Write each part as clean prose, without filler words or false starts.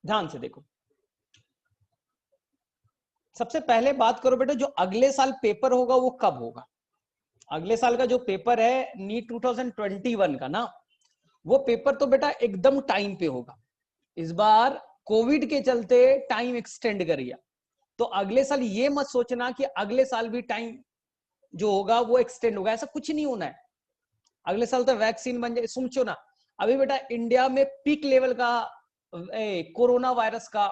ध्यान से देखो, सबसे पहले बात करो बेटा, जो अगले साल पेपर होगा वो कब होगा? अगले साल का जो पेपर है नीट 2021 का ना, वो पेपर तो बेटा एकदम टाइम पे होगा। इस बार कोविड के चलते टाइम एक्सटेंड कर गया, तो अगले साल ये मत सोचना कि अगले साल भी टाइम जो होगा वो एक्सटेंड होगा, ऐसा कुछ नहीं होना है। अगले साल तो वैक्सीन बन जाए, सोचो ना, अभी बेटा इंडिया में पीक लेवल का कोरोना वायरस का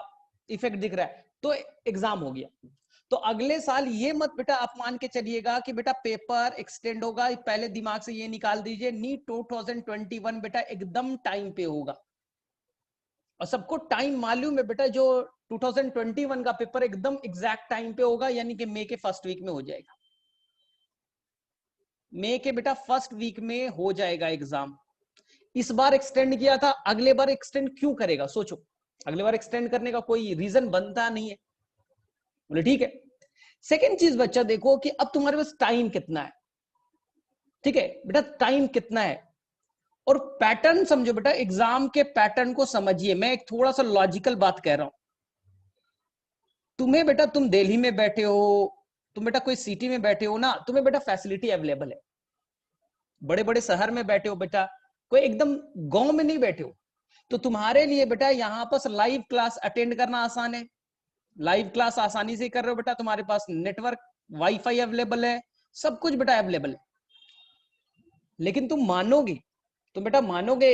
इफेक्ट दिख रहा है, तो एग्जाम हो गया। तो अगले साल ये मत बेटा आप मान के चलिएगा कि बेटा पेपर एक्सटेंड होगा, पहले दिमाग से ये निकाल दीजिए, नीट 2021 बेटा एकदम टाइम पे होगा। और सबको टाइम मालूम है बेटा, जो 2021 का पेपर एकदम एग्जैक्ट टाइम पे होगा, यानी कि मई के फर्स्ट वीक में हो जाएगा। मई के बेटा फर्स्ट वीक में हो जाएगा एग्जाम। इस बार एक्सटेंड किया था, अगले बार एक्सटेंड क्यों करेगा? सोचो, अगले बार एक्सटेंड करने का कोई रीजन बनता नहीं है। बोले ठीक है। सेकेंड चीज बच्चा देखो कि अब तुम्हारे पास टाइम कितना है। ठीक है बेटा, टाइम कितना है और पैटर्न समझो बेटा, एग्जाम के पैटर्न को समझिए। मैं एक थोड़ा सा लॉजिकल बात कह रहा हूं तुम्हें बेटा, तुम दिल्ली में बैठे हो, तुम बेटा कोई सिटी में बैठे हो ना, तुम्हें बेटा फैसिलिटी अवेलेबल है। बड़े बड़े शहर में बैठे हो बेटा, कोई एकदम गांव में नहीं बैठे हो, तो तुम्हारे लिए बेटा यहां पर लाइव क्लास अटेंड करना आसान है। लाइव क्लास आसानी से कर रहे हो बेटा, तुम्हारे पास नेटवर्क वाईफाई अवेलेबल है, सब कुछ बेटा अवेलेबल है। लेकिन तुम मानोगे, तुम बेटा मानोगे,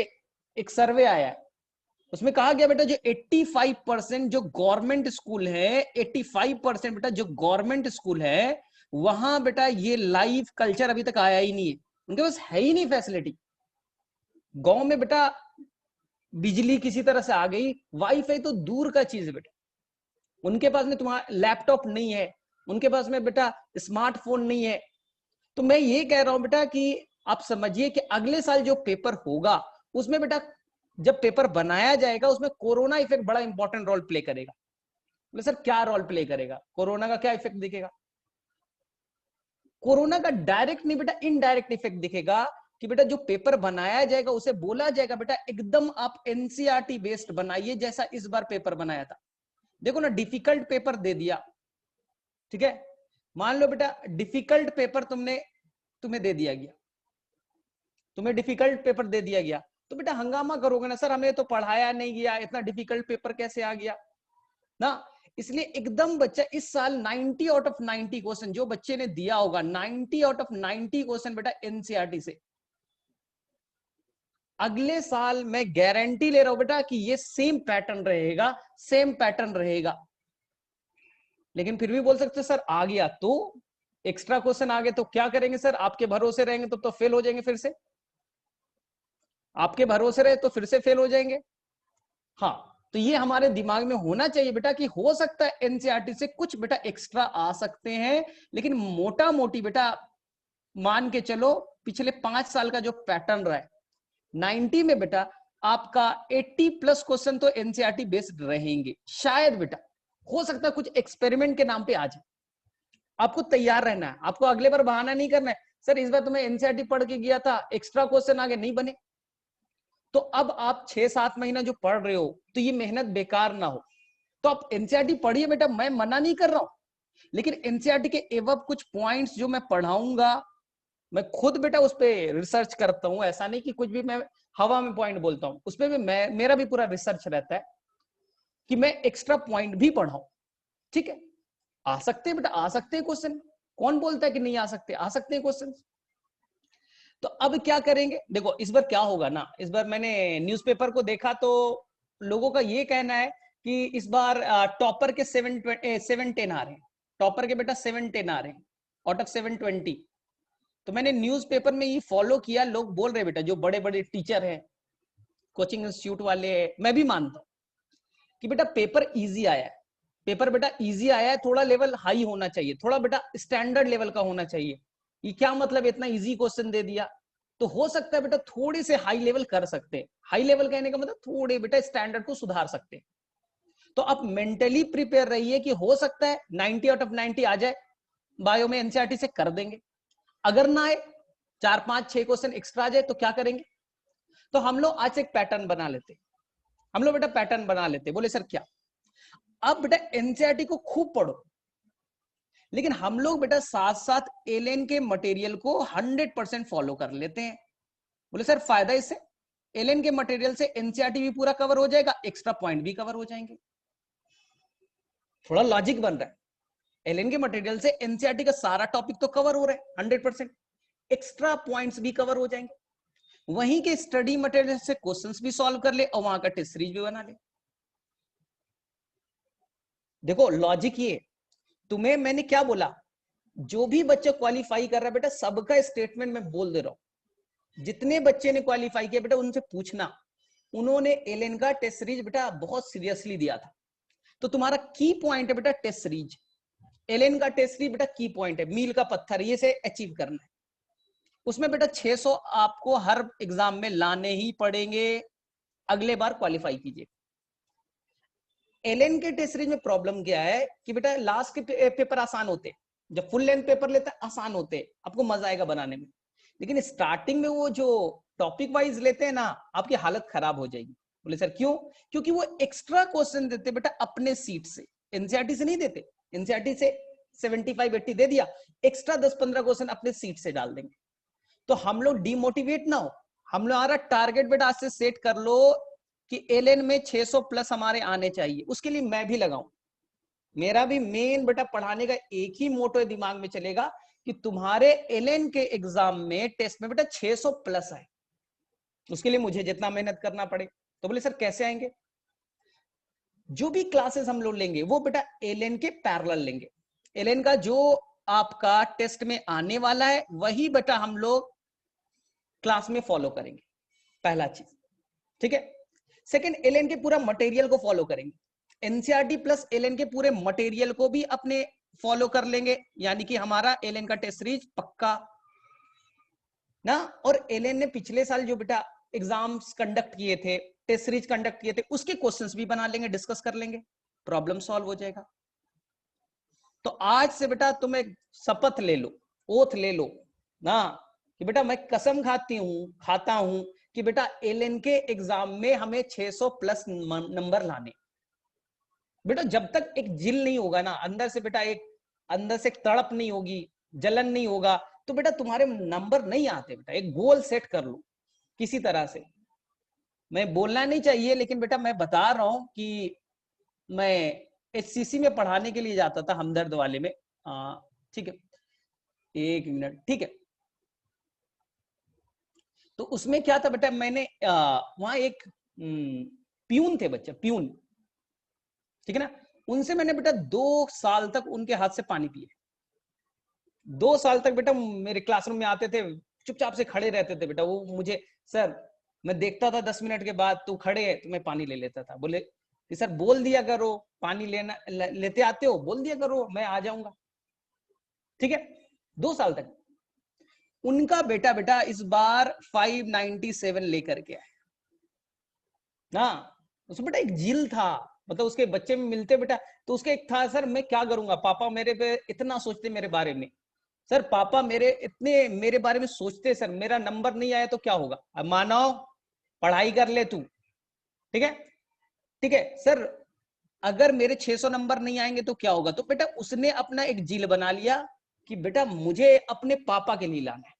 एक सर्वे आया है, उसमें कहा गया बेटा जो 85% जो गवर्नमेंट स्कूल है, 85% बेटा जो गवर्नमेंट स्कूल है, वहां बेटा ये लाइव कल्चर अभी तक आया ही नहीं है। उनके पास है ही नहीं फैसिलिटी। गांव में बेटा बिजली किसी तरह से आ गई, वाईफाई तो दूर का चीज है बेटा। उनके पास में तुम्हारा लैपटॉप नहीं है, उनके पास में बेटा स्मार्टफोन नहीं है। तो मैं ये कह रहा हूं बेटा कि आप समझिए कि अगले साल जो पेपर होगा उसमें बेटा जब पेपर बनाया जाएगा उसमें कोरोना इफेक्ट बड़ा इंपॉर्टेंट रोल प्ले करेगा। बोले सर क्या रोल प्ले करेगा? कोरोना का क्या इफेक्ट दिखेगा? कोरोना का डायरेक्ट नहीं बेटा, इनडायरेक्ट इफेक्ट दिखेगा कि बेटा जो पेपर बनाया जाएगा उसे बोला जाएगा बेटा एकदम आप एनसीईआरटी बेस्ड बनाइए, जैसा इस बार पेपर बनाया था। देखो ना, डिफिकल्ट पेपर दे दिया, ठीक है, मान लो बेटा डिफिकल्ट पेपर तुम्हें दे दिया गया, तुम्हें डिफिकल्ट पेपर दे दिया गया, तो बेटा हंगामा करोगे ना, सर हमें तो पढ़ाया नहीं गया, इतना डिफिकल्ट पेपर कैसे आ गया ना। इसलिए एकदम बच्चा इस साल 90 आउट ऑफ 90 क्वेश्चन जो बच्चे ने दिया होगा, 90 आउट ऑफ 90 क्वेश्चन बेटा एनसीईआरटी से। अगले साल मैं गारंटी ले रहा हूं बेटा कि ये सेम पैटर्न रहेगा, सेम पैटर्न रहेगा। लेकिन फिर भी बोल सकते सर आ गया तो एक्स्ट्रा क्वेश्चन आ गए तो क्या करेंगे सर? आपके भरोसे रहेंगे तो फेल हो जाएंगे, फिर से आपके भरोसे रहे तो फिर से फेल हो जाएंगे। हाँ, तो ये हमारे दिमाग में होना चाहिए बेटा कि हो सकता है एनसीईआरटी से कुछ बेटा एक्स्ट्रा आ सकते हैं, लेकिन मोटा मोटी बेटा मान के चलो पिछले 5 साल का जो पैटर्न रहा है, 90 में बेटा आपका 80 प्लस क्वेश्चन तो एनसीईआरटी बेस्ड रहेंगे। शायद बेटा हो सकता है कुछ एक्सपेरिमेंट के नाम पे आ जाए, आपको तैयार रहना है, आपको अगले बार बहाना नहीं करना है सर इस बार तुम्हें एनसीईआरटी पढ़ के गया था, एक्स्ट्रा क्वेश्चन आगे नहीं बने। तो अब आप 6-7 महीना जो पढ़ रहे हो तो ये मेहनत बेकार ना हो, तो आप एनसीईआरटी पढ़िए बेटा, मैं मना नहीं कर रहा हूं, लेकिन एनसीईआरटी के एवं कुछ पॉइंट्स जो मैं पढ़ाऊंगा, मैं खुद बेटा उस पर रिसर्च करता हूं, ऐसा नहीं कि कुछ भी मैं हवा में पॉइंट बोलता हूं, उसपे भी मेरा भी पूरा रिसर्च रहता है कि मैं एक्स्ट्रा पॉइंट भी पढ़ाऊं। ठीक है, आ सकते हैं बेटा, आ सकते हैं क्वेश्चन, कौन बोलता है कि नहीं आ सकते? आ सकते हैं क्वेश्चन। तो अब क्या करेंगे? देखो इस बार क्या होगा ना, इस बार मैंने न्यूज़पेपर को देखा तो लोगों का ये कहना है कि इस बार टॉपर के 710 आ रहे हैं, टॉपर के बेटा 710 आ रहे हैं आउट ऑफ 720। तो मैंने न्यूज़पेपर में ये फॉलो किया, लोग बोल रहे बेटा जो बड़े बड़े टीचर हैं, कोचिंग इंस्टीट्यूट वाले, मैं भी मानता हूं कि बेटा पेपर इजी आया है, पेपर बेटा इजी आया है, थोड़ा लेवल हाई होना चाहिए, थोड़ा बेटा स्टैंडर्ड लेवल का होना चाहिए। ये क्या मतलब इतना इजी क्वेश्चन दे दिया? तो हो सकता है बेटा थोड़े से हाई लेवल कर सकते हैं, हाई लेवल कहने का मतलब थोड़े बेटा स्टैंडर्ड को सुधार सकते हैं। तो आप मेंटली प्रिपेयर रहिए कि हो सकता है 90 आउट ऑफ 90 आ जाए, बायो में एनसीईआरटी से कर देंगे। अगर ना आए, 4-5-6 क्वेश्चन एक्स्ट्रा आ जाए तो क्या करेंगे? तो हम लोग आज एक पैटर्न बना लेते हैं, हम लोग बेटा पैटर्न बना लेते, बोले सर क्या? अब बेटा एनसीईआरटी को खूब पढ़ो, लेकिन हम लोग बेटा साथ साथ एलएन के मटेरियल को 100% फॉलो कर लेते हैं। बोले सर फायदा इससे, एलएन के मटेरियल से एनसीईआरटी भी पूरा कवर हो जाएगा, एक्स्ट्रा पॉइंट भी कवर हो जाएंगे। थोड़ा लॉजिक बन रहा है, एलएन के मटेरियल से एनसीईआरटी का सारा टॉपिक तो कवर हो रहा है 100%, एक्स्ट्रा पॉइंट्स भी कवर हो जाएंगे। वहीं के स्टडी मटेरियल से क्वेश्चंस भी सॉल्व कर ले और वहां का टेस्ट सीरीज भी बना ले। देखो लॉजिक ये, तुम्हें मैंने क्या बोला, जो भी बच्चा क्वालिफाई कर रहा है बेटा सबका स्टेटमेंट मैं बोल दे रहा हूं। जितने बच्चे ने क्वालिफाई किया बेटा उनसे पूछना, उन्होंने एलएन का टेस्ट सीरीज बेटा बहुत सीरियसली दिया था। तो तुम्हारा की पॉइंट है बेटा टेस्ट सीरीज, एलएन का टेस्ट सीरीज बेटा की पॉइंट है, मील का पत्थर, ये से अचीव करना है। उसमें बेटा 600 आपको हर एग्जाम में लाने ही पड़ेंगे, अगले बार क्वालिफाई कीजिए। एलएन के टेस्ट सीरीज में प्रॉब्लम क्या है कि बेटा लास्ट के पेपर आसान होते, जब फुल लेंथ पेपर लेते हैं आसान होते, आपको मजा आएगा बनाने में, लेकिन स्टार्टिंग में वो जो टॉपिक वाइज लेते हैं ना, आपकी हालत खराब हो जाएगी। बोले सर क्यों? क्योंकि वो एक्स्ट्रा क्वेश्चन देते बेटा अपने सीट से, एनसीईआरटी से नहीं देते। एनसीईआरटी से 75-80 दे दिया, एक्स्ट्रा 10-15 क्वेश्चन अपने सीट से डाल देंगे। तो हम लोग डिमोटिवेट ना हो, हम लोग टारगेट बेटा आज से सेट कर लो कि एलएन में 600 प्लस हमारे आने चाहिए। उसके लिए मैं भी लगाऊं, मेरा भी मेन बेटा पढ़ाने का एक ही मोटो दिमाग में चलेगा कि तुम्हारे एलएन के एग्जाम में टेस्ट में बेटा 600 प्लस आए। उसके लिए मुझे जितना मेहनत करना पड़े। तो बोले सर कैसे आएंगे? जो भी क्लासेस हम लोग लेंगे वो बेटा एलएन के पैरेलल लेंगे। एलएन का जो आपका टेस्ट में आने वाला है वही बेटा हम लोग क्लास में फॉलो करेंगे, पहला चीज, ठीक है। सेकंड, एलएन के पूरा मटेरियल को फॉलो करेंगे, एनसीईआरटी प्लस एलएन के पूरे मटेरियल को भी अपने फॉलो कर लेंगे, यानी कि हमारा एलएन का टेस्ट सीरीज पक्का ना। और एलएन ने पिछले साल जो बेटा एग्जाम्स कंडक्ट किए थे, टेस्ट सीरीज कंडक्ट किए थे, उसके क्वेश्चंस भी बना लेंगे, डिस्कस कर लेंगे, प्रॉब्लम सॉल्व हो जाएगा। तो आज से बेटा तुम एक शपथ ले लो, ओथ ले लो ना, कि बेटा मैं कसम खाता हूं कि बेटा एलएन के एग्जाम में हमें 600 प्लस नंबर लाने। बेटा जब तक एक जिल नहीं होगा ना अंदर से बेटा, एक अंदर से एक तड़प नहीं होगी, जलन नहीं होगा, तो बेटा तुम्हारे नंबर नहीं आते। बेटा एक गोल सेट कर लो किसी तरह से। मैं बोलना नहीं चाहिए लेकिन बेटा मैं बता रहा हूं कि मैं एचसीसी में पढ़ाने के लिए जाता था, हमदर्द वाले में, ठीक है, एक मिनट, ठीक है। तो उसमें क्या था बेटा, मैंने वहां एक प्यून थे बच्चे, प्यून, ठीक है ना, उनसे मैंने बेटा 2 साल तक उनके हाथ से पानी पिए। 2 साल तक बेटा मेरे क्लासरूम में आते थे, चुपचाप से खड़े रहते थे बेटा। वो मुझे, सर मैं देखता था 10 मिनट के बाद तू खड़े है तो मैं पानी ले लेता था। बोले कि सर बोल दिया करो, पानी लेते आते हो, बोल दिया करो मैं आ जाऊंगा, ठीक है। 2 साल तक उनका बेटा इस बार 597 लेकर के आए ना। उसमें बेटा एक जिल था, मतलब उसके बच्चे में मिलते बेटा, तो उसके एक था, सर मैं क्या करूंगा, पापा मेरे पे इतना सोचते मेरे बारे में, सर पापा मेरे इतने मेरे बारे में सोचते, सर मेरा नंबर नहीं आया तो क्या होगा, अब मानो पढ़ाई कर ले तू, ठीक है, ठीक है सर, अगर मेरे 600 नंबर नहीं आएंगे तो क्या होगा। तो बेटा उसने अपना एक जिल बना लिया कि बेटा मुझे अपने पापा के लिए लाना है।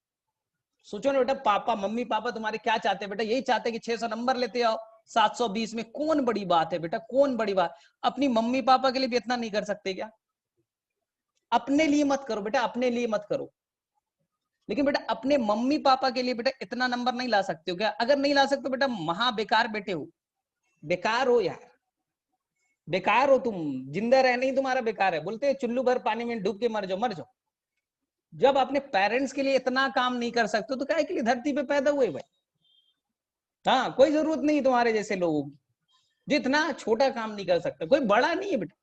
सोचो ना बेटा, पापा मम्मी पापा तुम्हारे क्या चाहते हैं बेटा, यही चाहते हैं कि 600 नंबर लेते आओ। 720 में कौन बड़ी बात है बेटा, कौन बड़ी बात। अपनी मम्मी पापा के लिए भी इतना नहीं कर सकते क्या? अपने लिए मत करो बेटा, अपने लिए मत करो, लेकिन बेटा अपने मम्मी पापा के लिए बेटा इतना नंबर नहीं ला सकते हो क्या? अगर नहीं ला सकते तो बेटा महा बेकार बेटे हो, बेकार हो यार, बेकार हो तुम, जिंदा रहना ही तुम्हारा बेकार है। बोलते हैं चुल्लू भर पानी में डूब के मर जाओ, मर जाओ। जब अपने पेरेंट्स के लिए इतना काम नहीं कर सकते तो क्या के लिए धरती पे पैदा हुए भाई? हाँ, कोई जरूरत नहीं तुम्हारे जैसे लोगों की, जितना छोटा काम नहीं कर सकता, कोई बड़ा नहीं है बेटा,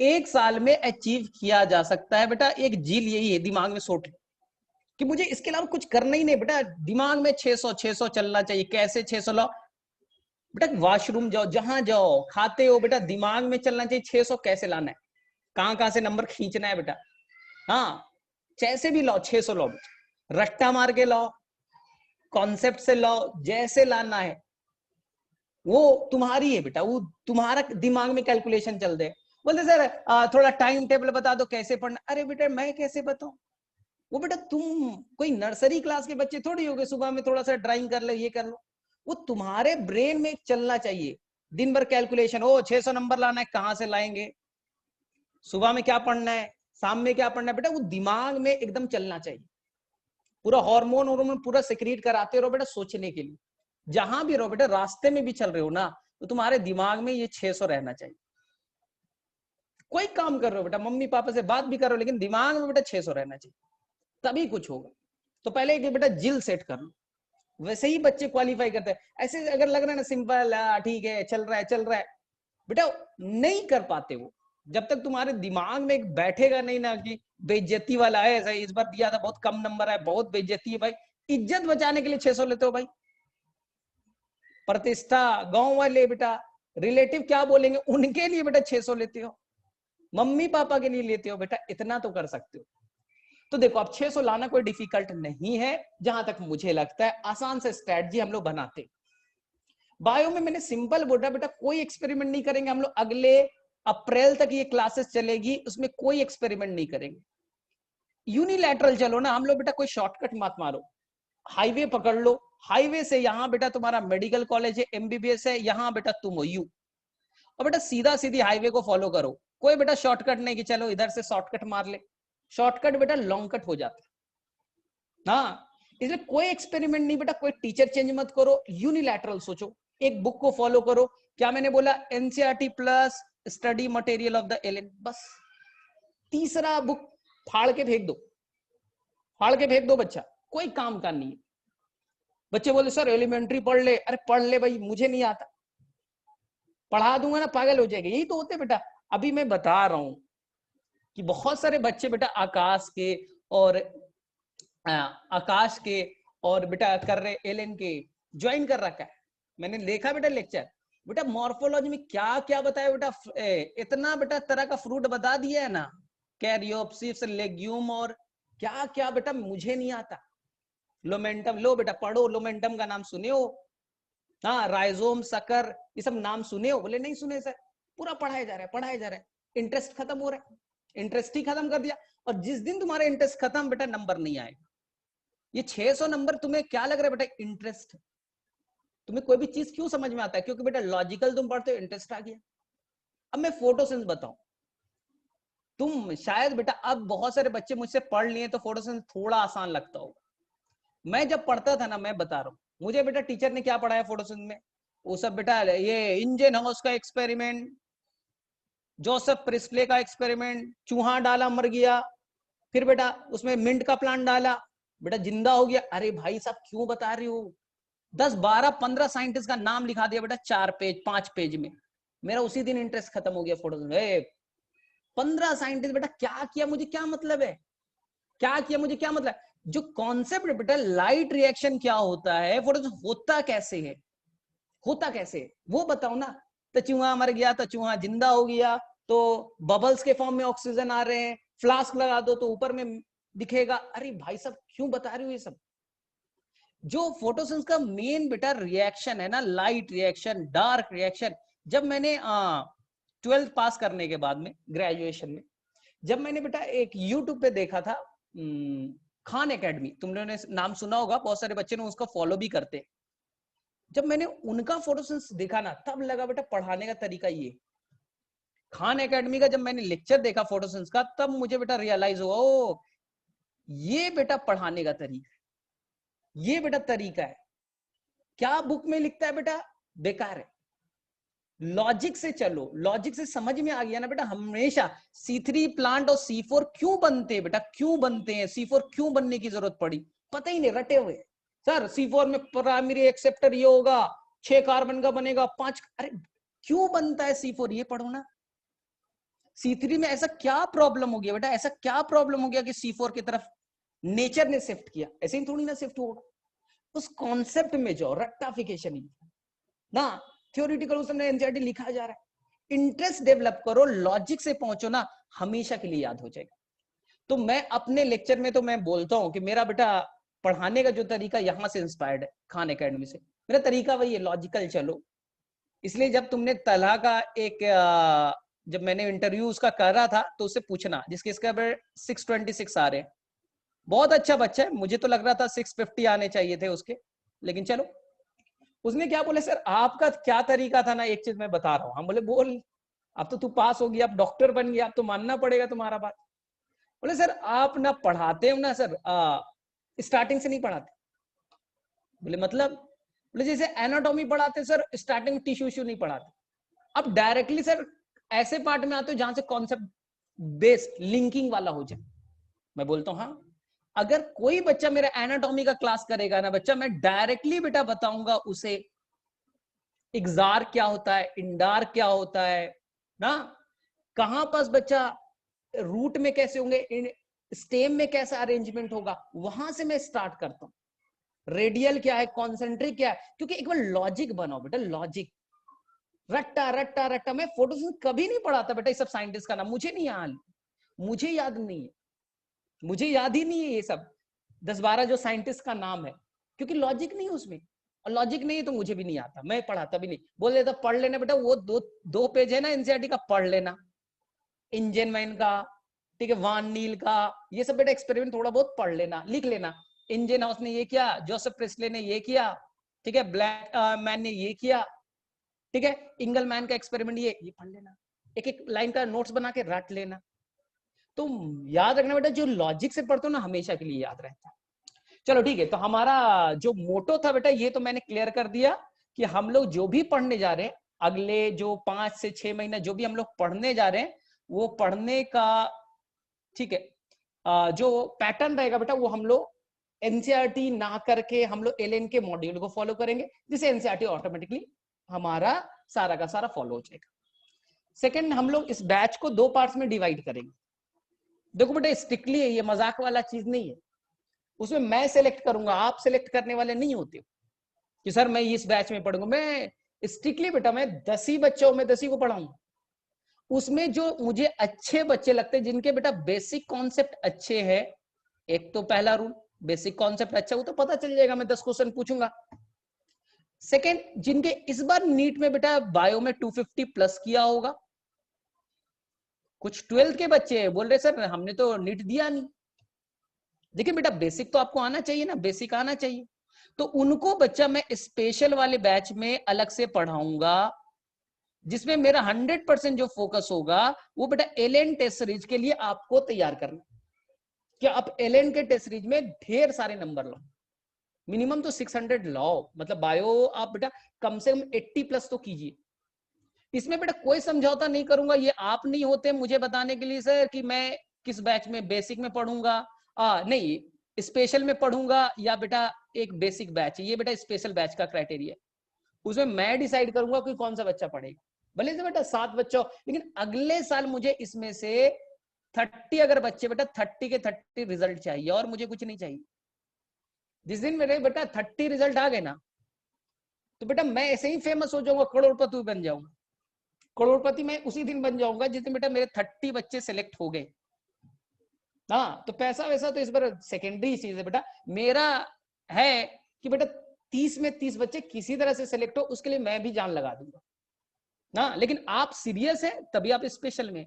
1 साल में अचीव किया जा सकता है बेटा। एक जील यही है, दिमाग में सोच लो कि मुझे इसके अलावा कुछ करना ही नहीं बेटा, दिमाग में 600 चलना चाहिए। कैसे 600 लाओ बेटा? वॉशरूम जाओ, जहां जाओ, खाते हो बेटा, दिमाग में चलना चाहिए 600 कैसे लाना है, कहां से नंबर खींचना है बेटा। हाँ, जैसे भी लाओ 600 लाओ, रट्टा मार के लाओ, कॉन्सेप्ट से लाओ, जैसे लाना है। वो तुम्हारी है बेटा, वो तुम्हारा दिमाग में कैलकुलेशन चल रहे। बोलते सर थोड़ा टाइम टेबल बता दो कैसे पढ़ना। अरे बेटा मैं कैसे बताऊं? वो बेटा तुम कोई नर्सरी क्लास के बच्चे थोड़ी हो गए, सुबह में थोड़ा सा ड्राइंग कर लो, ये कर लो। वो तुम्हारे ब्रेन में चलना चाहिए। दिन भर कैलकुलेशन, ओ 600 नंबर लाना है, कहां से लाएंगे? सुबह में क्या पढ़ना है, शाम में क्या पढ़ना है, बेटा वो दिमाग में एकदम चलना चाहिए। पूरा हार्मोन हार्मोन पूरा सिक्रीट कराते रहो बेटा सोचने के लिए। जहां भी रहो बेटा, रास्ते में भी चल रहे हो ना, तो तुम्हारे दिमाग में ये 600 रहना चाहिए। कोई काम कर रहे हो बेटा, मम्मी पापा से बात भी कर रहे हो, लेकिन दिमाग में बेटा 600 रहना चाहिए, तभी कुछ होगा। तो पहले एक बेटा जिल सेट कर लो, वैसे ही बच्चे क्वालिफाई करते हैं। ऐसे अगर लग रहा है ना सिंपल, ठीक है चल रहा है चल रहा है, बेटा नहीं कर पाते वो। जब तक तुम्हारे दिमाग में एक बैठेगा नहीं ना कि बेइज्जती वाला है, ऐसा इस बार दिया था बहुत कम नंबर है, बहुत बेइज्जती है भाई। इज्जत बचाने के लिए 600 लेते हो भाई? प्रतिष्ठा, गांव वाले बेटा, रिलेटिव क्या बोलेंगे उनके लिए बेटा 600 लेते हो, मम्मी पापा के लिए लेते हो बेटा, इतना तो कर सकते हो। तो देखो अब 600 लाना कोई डिफिकल्ट नहीं है, जहां तक मुझे लगता है आसान से स्ट्रेटजी हम लोग बनाते। बायो में मैंने सिंपल बोला बेटा, कोई एक्सपेरिमेंट नहीं करेंगे हम लोग, अगले अप्रैल तक ये क्लासेस चलेगी, उसमें कोई एक्सपेरिमेंट नहीं करेंगे। यूनिलैटरल चलो ना हम लोग बेटा, कोई शॉर्टकट मत मारो। हाईवे पकड़ लो, हाईवे से यहाँ बेटा तुम्हारा मेडिकल कॉलेज है, एमबीबीएस है, यहाँ बेटा तुम हो यू, और बेटा सीधा सीधी हाईवे को फॉलो करो। कोई बेटा शॉर्टकट नहीं कि चलो इधर से शॉर्टकट मार ले, शॉर्टकट बेटा लॉन्ग कट हो जाता है। हाँ, इसलिए कोई एक्सपेरिमेंट नहीं बेटा, कोई टीचर चेंज मत करो, यूनिलैटरल सोचो, एक बुक को फॉलो करो। क्या मैंने बोला? NCERT plus study material of the LN, बस। तीसरा बुक फाड़ के फेंक दो, फाड़ के फेंक दो बच्चा, कोई काम का नहीं है। बच्चे बोले सर एलिमेंट्री पढ़ ले, अरे पढ़ ले भाई, मुझे नहीं आता, पढ़ा दूंगा ना पागल हो जाएगा। यही तो होते बेटा। अभी मैं बता रहा हूं कि बहुत सारे बच्चे बेटा आकाश के और आकाश के और बेटा कर रहे एलएन के, ज्वाइन कर रखा है। मैंने देखा बेटा लेक्चर, बेटा मॉर्फोलॉजी में क्या क्या बताया बेटा, इतना बेटा तरह का फ्रूट बता दिया है ना, कैरियोप्सिस, लेग्यूम, और क्या क्या बेटा मुझे नहीं आता। लोमेंटम, लो बेटा पढ़ो, लोमेंटम का नाम सुने हो? हाँ, राइजोम, सकर, ये सब नाम सुने हो? बोले नहीं सुने सर। पूरा पढ़ाया जा रहा है, पढ़ाया जा रहा है, इंटरेस्ट खत्म हो रहा है, इंटरेस्ट ही खत्म कर दिया। और जिस दिन तुम्हारा इंटरेस्ट खत्म बेटा, नंबर नहीं आएगा। ये 600 नंबर तुम्हें क्या लग रहा है बेटा? इंटरेस्ट। तुम्हें कोई भी चीज क्यों समझ में आता है? क्योंकि बेटा लॉजिकल तुम पढ़ते हो, इंटरेस्ट आ गया। अब मैं फोटोसिंथेसिस बताऊं, तुम शायद बेटा अब बहुत सारे बच्चे मुझसे पढ़ लिए तो फोटोसिंथेसिस थोड़ा आसान लगता होगा। मैं जब पढ़ता था ना, मैं बता रहा हूँ, मुझे बेटा टीचर ने क्या पढ़ाया फोटोसिंथेसिस में, वो सब बेटा ये इंजन हाउस का एक्सपेरिमेंट, जोसेफ प्रिस्ले का एक्सपेरिमेंट, चूहा डाला मर गया, फिर बेटा उसमें मिंट का प्लांट डाला, बेटा जिंदा हो गया। अरे भाई साहब क्यों बता रहे हो? 10 12 15 साइंटिस्ट का नाम लिखा दिया बेटा 4 पेज 5 पेज में। मेरा उसी दिन इंटरेस्ट खत्म हो गया फोटो में। 15 साइंटिस्ट बेटा क्या किया, मुझे क्या मतलब है? क्या किया मुझे क्या मतलब? जो कॉन्सेप्ट बेटा लाइट रिएक्शन क्या होता है, फोटो होता कैसे है, होता कैसे है वो बताओ ना। तो चूहा मर गया तो चूहा जिंदा हो गया, तो बबल्स के फॉर्म में ऑक्सीजन आ रहे हैं, फ्लास्क लगा दो तो ऊपर में दिखेगा। अरे भाई साहब क्यों बता रहे हो ये सब? जो फोटोसिंथेसिस का मेन बेटा रिएक्शन है ना, लाइट रिएक्शन, डार्क रिएक्शन। जब मैंने 12th पास करने के बाद में ग्रेजुएशन में, जब मैंने बेटा एक यूट्यूब पे देखा था खान एकेडमी, तुम लोगों ने नाम सुना होगा, बहुत सारे बच्चे ने उसका फॉलो भी करते। जब मैंने उनका फोटोसिंथेसिस देखा ना, तब लगा बेटा पढ़ाने का तरीका ये। खान एकेडमी का जब मैंने लेक्चर देखा फोटोसिंथेसिस का, तब मुझे बेटा रियलाइज हुआ, ओ ये बेटा पढ़ाने का तरीका, ये बेटा तरीका है। क्या बुक में लिखता है बेटा बेकार है, लॉजिक से चलो, लॉजिक से समझ में आ गया ना बेटा। हमेशा C3 प्लांट और C4 क्यों बनते हैं बेटा, क्यों बनते हैं, C4 क्यों बनने की जरूरत पड़ी, पता ही नहीं, रटे हुए। सर C4 में प्राइमरी एक्सेप्टर ये होगा, 6 कार्बन का बनेगा 5, अरे क्यों बनता है C4 ये पढ़ो ना। C3 में ऐसा क्या प्रॉब्लम हो गया बेटा, ऐसा क्या प्रॉब्लम हो गया कि C4 की तरफ नेचर ने शिफ्ट किया? ऐसे ही थोड़ी ना शिफ्ट होगा। उस कॉन्सेप्ट में जाओ, रट्टाफिकेशन ना, थ्योरेटिकल उसमें एनसीईआरटी लिखा जा रहा है। इंटरेस्ट डेवलप करो, लॉजिक से पहुंचो ना, हमेशा के लिए याद हो जाएगा। तो मैं अपने लेक्चर में तो मैं बोलता हूं कि मेरा बेटा पढ़ाने का जो तरीका यहां से इंस्पायर्ड है, खान एकेडमी से। मेरा तरीका वही है, लॉजिकल चलो, इसलिए जब तुमने तलहा का एक जब मैंने इंटरव्यू उसका कर रहा था तो उससे पूछना, जिसके इसका 626 आ रहे हैं, बहुत अच्छा बच्चा है, मुझे तो लग रहा था 650 आने चाहिए थे उसके, लेकिन चलो। उसने क्या बोले, सर आपका क्या तरीका था ना, एक चीज मैं बता रहा हूँ। हम बोले बोल, अब तो तू पास हो गया, अब डॉक्टर बन गया, अब तो मानना पड़ेगा तुम्हारा बात। बोले सर आप ना पढ़ाते हो ना सर, स्टार्टिंग से नहीं पढ़ाते। बोले मतलब? बोले जैसे एनाटॉमी पढ़ाते सर, स्टार्टिंग में टिश्यू इश्यू नहीं पढ़ाते, अब डायरेक्टली सर ऐसे पार्ट में आते हो जहां से कॉन्सेप्ट बेस्ड लिंकिंग वाला हो जाए। मैं बोलता हूं हाँ, अगर कोई बच्चा मेरा एनाटॉमी का क्लास करेगा ना बच्चा, मैं डायरेक्टली बेटा बताऊंगा उसे इग्जार क्या होता है, इंडार क्या होता है ना, कहां पास बच्चा रूट में कैसे होंगे, स्टेम में कैसा अरेंजमेंट होगा, वहां से मैं स्टार्ट करता हूं। रेडियल क्या है, कॉन्सेंट्रिक क्या है, क्योंकि एक बार लॉजिक बनाओ बेटा, लॉजिक। रट्टा रट्टा रट्टा, मैं फोटोसिंथेसिस कभी नहीं पढ़ाता बेटा, ये सब साइंटिस्ट का नाम मुझे नहीं याद, मुझे याद नहीं है, मुझे याद ही नहीं है ये सब 10-12 जो साइंटिस्ट का नाम है, क्योंकि लॉजिक नहीं है उसमें, और लॉजिक नहीं है तो मुझे भी नहीं आता, मैं पढ़ाता भी नहीं। बोल देता पढ़ लेना बेटा, वो दो पेज है ना एनसीईआरटी का, पढ़ लेना, इंजन मैन का, ठीक है, वान नील का, ये सब बेटा एक्सपेरिमेंट थोड़ा बहुत पढ़ लेना, लिख लेना। इंजन हाउस ने ये किया, जोसेफ प्रेस्ले ने ये किया, ठीक है, ब्लैक मैन ने ये किया, ठीक है, इंगल मैन का एक्सपेरिमेंट ये पढ़ लेना, एक एक लाइन का नोट्स बना के रट लेना। तो याद रखना बेटा, जो लॉजिक से पढ़ते हो ना हमेशा के लिए याद रहता है। चलो ठीक है, तो हमारा जो मोटो था बेटा ये तो मैंने क्लियर कर दिया कि हम लोग जो भी पढ़ने जा रहे हैं, अगले जो 5 से 6 महीना जो भी हम लोग पढ़ने जा रहे हैं, वो पढ़ने का, ठीक है, जो पैटर्न रहेगा बेटा, वो हम लोग एनसीईआरटी ना करके हम लोग एलएन के मॉड्यूल को फॉलो करेंगे, जिससे एनसीईआरटी ऑटोमेटिकली हमारा सारा का सारा फॉलो हो जाएगा। सेकंड, हम लोग इस बैच को 2 पार्ट्स में डिवाइड करेंगे। देखो बेटा स्ट्रिक्टली ये मजाक वाला चीज नहीं है, उसमें मैं सिलेक्ट करूंगा, आप सिलेक्ट करने वाले नहीं होते कि सर मैं इस बैच में पढ़ूंगा। मैं स्ट्रिक्टली बेटा मैं 10 ही बच्चों में 10 ही को पढ़ाऊंगा, उसमें जो मुझे अच्छे बच्चे लगते हैं, जिनके बेटा बेसिक कॉन्सेप्ट अच्छे हैं, एक तो पहला रूल, बेसिक कॉन्सेप्ट अच्छा, वो तो पता चल जाएगा, मैं 10 क्वेश्चन पूछूंगा। सेकेंड, जिनके इस बार नीट में बेटा बायो में 250 प्लस किया होगा, कुछ 12th के बच्चे बोल रहे सर हमने तो नीट दिया नहीं, देखिए बेटा बेसिक तो आपको आना चाहिए ना, बेसिक आना चाहिए, तो उनको बच्चा मैं स्पेशल वाले बैच में अलग से पढ़ाऊंगा, जिसमें मेरा 100% जो फोकस होगा वो बेटा एलएन टेस्ट सीरीज के लिए आपको तैयार करना, कि आप एलएन के टेस्ट सीरीज में ढेर सारे नंबर लो, मिनिमम तो 600 लाओ, मतलब बायो आप बेटा कम से कम 80 प्लस तो कीजिए। इसमें बेटा कोई समझौता नहीं करूंगा, ये आप नहीं होते मुझे बताने के लिए सर कि मैं किस बैच में, बेसिक में पढ़ूंगा नहीं, स्पेशल में पढ़ूंगा या बेटा एक बेसिक बैच, ये बेटा स्पेशल बैच का क्राइटेरिया, उसमें मैं डिसाइड करूंगा कि कौन सा बच्चा पढ़ेगा, भले से बेटा 7 बच्चों, लेकिन अगले साल मुझे इसमें से 30 अगर बच्चे बेटा 30 के 30 रिजल्ट चाहिए, और मुझे कुछ नहीं चाहिए। जिस दिन मेरे बेटा 30 रिजल्ट आ गए ना, तो बेटा मैं ऐसे ही फेमस हो जाऊंगा, करोड़पति बन जाऊंगा। करोड़पति मैं उसी दिन बन जाऊंगा जिस दिन बेटा मेरे 30 बच्चे सिलेक्ट हो गए। हाँ, तो पैसा वैसा तो इस बार सेकेंडरी चीज है बेटा, मेरा है कि बेटा 30 में 30 बच्चे किसी तरह से सिलेक्ट हो, उसके लिए मैं भी जान लगा दूंगा ना, लेकिन आप सीरियस है तभी आप स्पेशल में।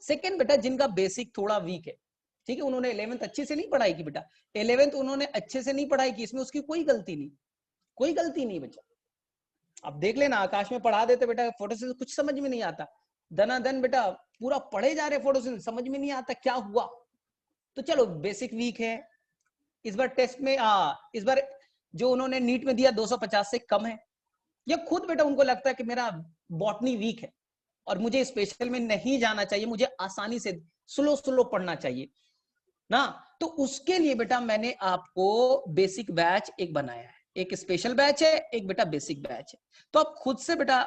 सेकंड बेटा जिनका बेसिक थोड़ा वीक है, ठीक है, उन्होंने 11th अच्छे से नहीं पढ़ाई की बेटा, 11th उन्होंने अच्छे से नहीं पढ़ाई की, इसमें उसकी कोई गलती नहीं, कोई गलती नहीं बच्चा। अब देख लेना, आकाश में पढ़ा देते बेटा फोटोसिंथेसिस कुछ समझ में नहीं आता, दनादन बेटा पूरा पढ़े जा रहे फोटोसिंथेसिस, समझ में नहीं आता क्या हुआ। तो चलो बेसिक वीक है, इस बार टेस्ट में इस बार जो उन्होंने नीट में दिया 250 से कम है, या खुद बेटा उनको लगता है कि मेरा बॉटनी वीक है और मुझे स्पेशल में नहीं जाना चाहिए, मुझे आसानी से स्लो स्लो पढ़ना चाहिए ना, तो उसके लिए बेटा मैंने आपको बेसिक बैच एक बनाया है, एक स्पेशल बैच है, एक बेटा बेसिक बैच है। तो आप खुद से बेटा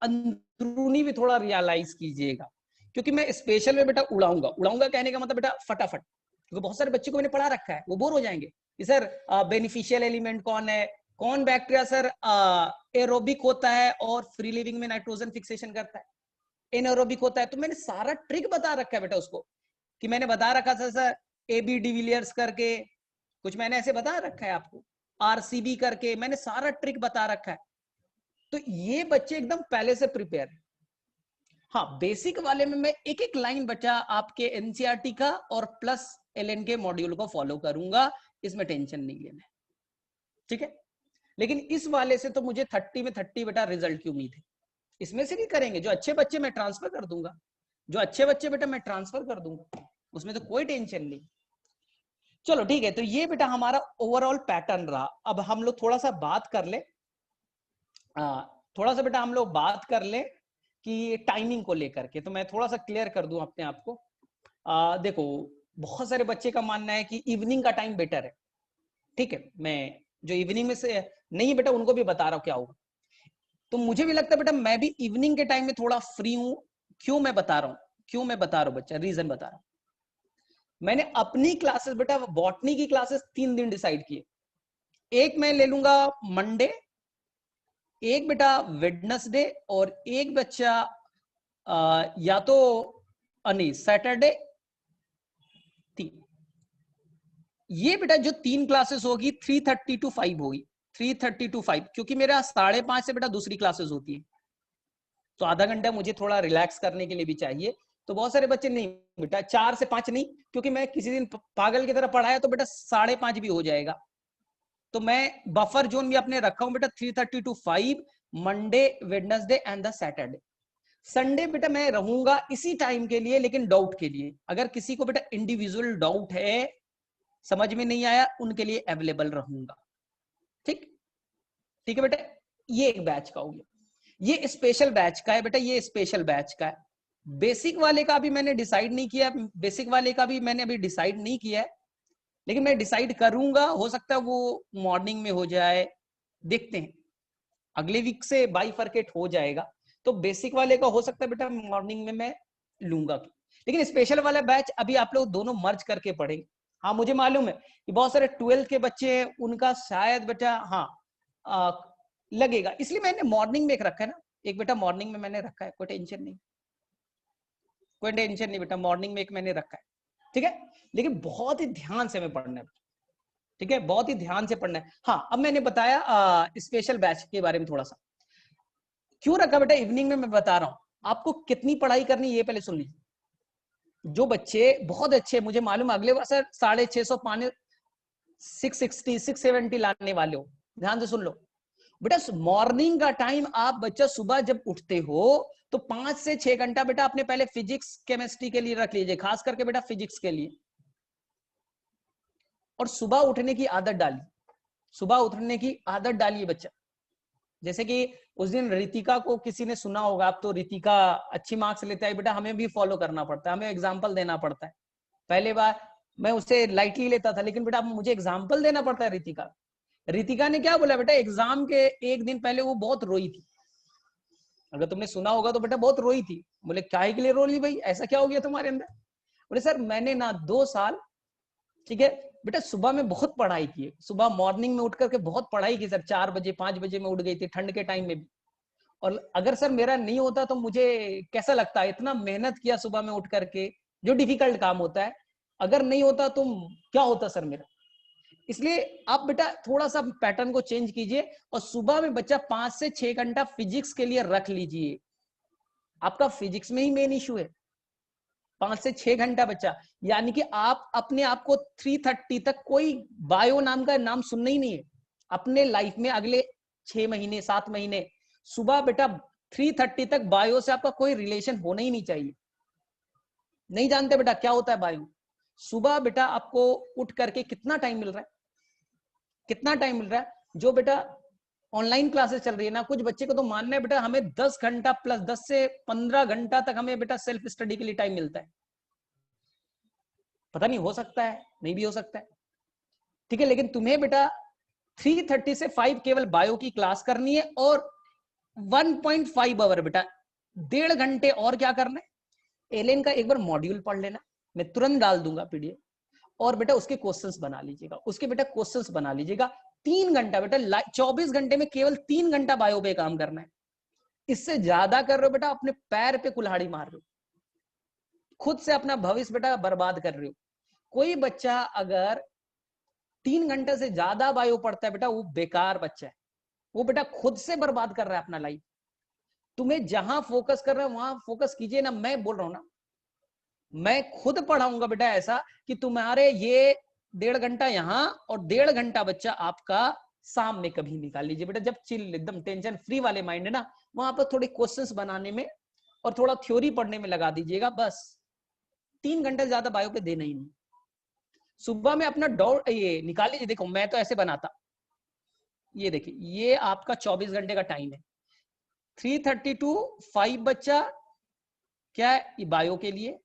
अंदरूनी भी थोड़ा रियलाइज कीजिएगा, क्योंकि मैं स्पेशल में बेटा उड़ाऊंगा, उड़ाऊंगा कहने का मतलब बेटा फटाफट, क्योंकि बहुत सारे बच्चों को मैंने पढ़ा रखा है, वो बोर हो जाएंगे कि सर बेनिफिशियल एलिमेंट कौन है, कौन बैक्टीरिया सर एरोबिक होता है और फ्री लिविंग में नाइट्रोजन फिक्सेशन करता है, एनएरोबिक होता है, तो मैंने सारा ट्रिक बता रखा है बेटा उसको, कि मैंने बता रखा था सर एबी डिविलियर्स करके कुछ मैंने ऐसे बता रखा है आपको, आरसीबी करके मैंने सारा ट्रिक बता रखा है। तो ये बच्चे एकदम पहले से प्रिपेयर है। हाँ, बेसिक वाले में मैं एक एक लाइन बचा आपके एनसीईआरटी का और प्लस एलएन के मॉड्यूल को फॉलो करूंगा, इसमें टेंशन नहीं लेना, ठीक है। लेकिन इस वाले से तो मुझे 30 में 30 बेटा रिजल्ट की उम्मीद है। इसमें से नहीं करेंगे, जो अच्छे बच्चे मैं ट्रांसफर कर दूंगा, जो अच्छे बच्चे बेटा मैं ट्रांसफर कर दूंगा, उसमें तो कोई टेंशन नहीं। चलो ठीक है, तो ये बेटा हमारा ओवरऑल पैटर्न रहा। अब हम लोग थोड़ा सा बात कर ले, थोड़ा सा बेटा हम लोग बात कर ले कि टाइमिंग को लेकर के, तो मैं थोड़ा सा क्लियर कर दूं अपने आप को। देखो, बहुत सारे बच्चे का मानना है कि इवनिंग का टाइम बेटर है, ठीक है। मैं जो इवनिंग में से नहीं बेटा उनको भी बता रहा हूं क्या होगा। तो मुझे भी लगता है बेटा मैं भी इवनिंग के टाइम में थोड़ा फ्री हूं। क्यों मैं बता रहा हूं, क्यों मैं बता रहा हूं बच्चा, रीजन बता रहा हूं। मैंने अपनी क्लासेस बेटा बॉटनी की क्लासेस 3 दिन डिसाइड किए। एक मैं ले लूंगा मंडे, एक बेटा वेडनेसडे, और एक बच्चा या तो नहीं सैटरडे। 3 ये बेटा जो 3 क्लासेस होगी 3:30 to 5 होगी, 3:30 to 5, क्योंकि मेरा 5:30 से बेटा दूसरी क्लासेस होती है, तो आधा घंटा मुझे थोड़ा रिलैक्स करने के लिए भी चाहिए। तो बहुत सारे बच्चे नहीं बेटा 4 से 5 नहीं, क्योंकि मैं किसी दिन पागल की तरह पढ़ाया तो बेटा 5:30 भी हो जाएगा। तो मैं बफर जोन भी अपने रखा हूं बेटा 3:30 to 5, Monday, Wednesday and the Saturday. Sunday बेटा मैं रहूंगा इसी टाइम के लिए, लेकिन डाउट के लिए, अगर किसी को बेटा इंडिविजुअल डाउट है, समझ में नहीं आया, उनके लिए अवेलेबल रहूंगा, ठीक, ठीक है बेटा। ये एक बैच का हो गया, ये स्पेशल बैच का है बेटा, ये स्पेशल बैच का है। बेसिक वाले का भी मैंने डिसाइड नहीं किया, बेसिक वाले का भी मैंने अभी डिसाइड नहीं किया है, लेकिन मैं डिसाइड करूंगा, हो सकता है वो मॉर्निंग में हो जाए, देखते हैं, अगले वीक से बाइफरकेट हो जाएगा। तो बेसिक वाले का हो सकता है बेटा मॉर्निंग में मैं लूंगा, लेकिन स्पेशल वाला बैच अभी आप लोग दोनों मर्ज करके पढ़ेंगे। हाँ, मुझे मालूम है कि बहुत सारे 12th के बच्चे हैं, उनका शायद बेटा हाँ लगेगा, इसलिए मैंने मॉर्निंग में एक रखा है ना, एक बेटा मॉर्निंग में मैंने रखा है, कोई टेंशन नहीं, कोई टेंशन नहीं बेटा, मॉर्निंग में एक मैंने रखा है, ठीक है। लेकिन बहुत ही ध्यान से हमें पढ़ना है, ठीक है, बहुत ही ध्यान से पढ़ना है। हाँ, अब मैंने बताया स्पेशल बैच के बारे में थोड़ा सा क्यों रखा बेटा इवनिंग में, मैं बता रहा हूं आपको कितनी पढ़ाई करनी, ये पहले सुन लीजिए। जो बच्चे बहुत अच्छे, मुझे मालूम अगले वर्ष 650 पाने 660 670 लाने वाले हो, ध्यान से सुन लो बेटा। मॉर्निंग का टाइम आप बच्चा सुबह जब उठते हो तो 5 से 6 घंटा बेटा अपने पहले फिजिक्स केमिस्ट्री के लिए रख लीजिए, खास करके बेटा फिजिक्स के लिए, और सुबह उठने की आदत डालिए, सुबह उठने की आदत डालिए बच्चा। जैसे कि उस दिन रितिका को किसी ने सुना होगा, आप तो रितिका अच्छी मार्क्स लेता है बेटा, हमें भी फॉलो करना पड़ता है, हमें एग्जाम्पल देना पड़ता है। पहले बार मैं उसे लाइटली लेता था, लेकिन बेटा अब मुझे एग्जाम्पल देना पड़ता है। रितिका, रितिका ने क्या बोला बेटा, एग्जाम के एक दिन पहले वो बहुत रोई थी, अगर तुमने सुना होगा तो बेटा बहुत रोई थी। बोले क्या के लिए रो ली भाई, ऐसा क्या हो गया तुम्हारे अंदर? बोले सर मैंने ना 2 साल, ठीक है बेटा, सुबह में बहुत पढ़ाई की, सुबह मॉर्निंग में उठ करके बहुत पढ़ाई की सर, 4 बजे 5 बजे में उठ गई थी, ठंड के टाइम में भी। और अगर सर मेरा नहीं होता तो मुझे कैसा लगता है, इतना मेहनत किया सुबह में उठ करके, जो डिफिकल्ट काम होता है, अगर नहीं होता तो क्या होता सर मेरा। इसलिए आप बेटा थोड़ा सा पैटर्न को चेंज कीजिए, और सुबह में बच्चा 5 से 6 घंटा फिजिक्स के लिए रख लीजिए। आपका फिजिक्स में ही मेन इशू है, 5 से 6 घंटा बच्चा, यानी कि आप अपने आप को 3:30 तक, कोई बायो नाम का नाम सुनना ही नहीं है अपने लाइफ में, अगले 6 महीने 7 महीने सुबह बेटा 3:30 तक बायो से आपका कोई रिलेशन होना ही नहीं चाहिए। नहीं जानते बेटा क्या होता है बायो? सुबह बेटा आपको उठ करके कितना टाइम मिल रहा है, कितना टाइम मिल रहा है? जो बेटा ऑनलाइन क्लासेस चल रही है ना, कुछ बच्चे को तो मानना है बेटा हमें 10 घंटा प्लस 10 से 15 घंटा तक हमें बेटा सेल्फ स्टडी के लिए टाइम मिलता है। पता नहीं, हो सकता है, नहीं भी हो सकता है, ठीक है। लेकिन तुम्हें बेटा 3:30 से 5 केवल बायो की क्लास करनी है, और 1.5 आवर बेटा 1.5 घंटे और क्या करना है, एलेन का एक बार मॉड्यूल पढ़ लेना, मैं तुरंत डाल दूंगा पीडीएफ, और बेटा उसके क्वेश्चंस बना लीजिएगा, उसके बेटा क्वेश्चंस बना लीजिएगा। 3 घंटा बेटा, 24 घंटे में केवल 3 घंटा बायो पे काम करना है। इससे ज्यादा कर रहे हो बेटा अपने पैर पे कुल्हाड़ी मार रहे हो, खुद से अपना भविष्य बेटा बर्बाद कर रहे हो। कोई बच्चा अगर 3 घंटे से ज्यादा बायो पढ़ता है बेटा, वो बेकार बच्चा है, वो बेटा खुद से बर्बाद कर रहा है अपना लाइफ। तुम्हें जहां फोकस कर रहे हो वहां फोकस कीजिए ना। मैं बोल रहा हूं ना, मैं खुद पढ़ाऊंगा बेटा ऐसा कि तुम्हारे ये 1.5 घंटा यहाँ और 1.5 घंटा बच्चा आपका शाम में कभी निकाल लीजिए बेटा, जब चिल एकदम टेंशन फ्री वाले माइंड है ना, वहां पर थोड़े क्वेश्चंस बनाने में और थोड़ा थ्योरी पढ़ने में लगा दीजिएगा बस। 3 घंटे ज्यादा बायो पे देना ही नहीं। सुबह में अपना दौड़ ये निकाल लीजिए। देखो मैं तो ऐसे बनाता, ये देखिए ये आपका 24 घंटे का टाइम है। 3:30 to 5 बच्चा क्या है ये बायो के लिए।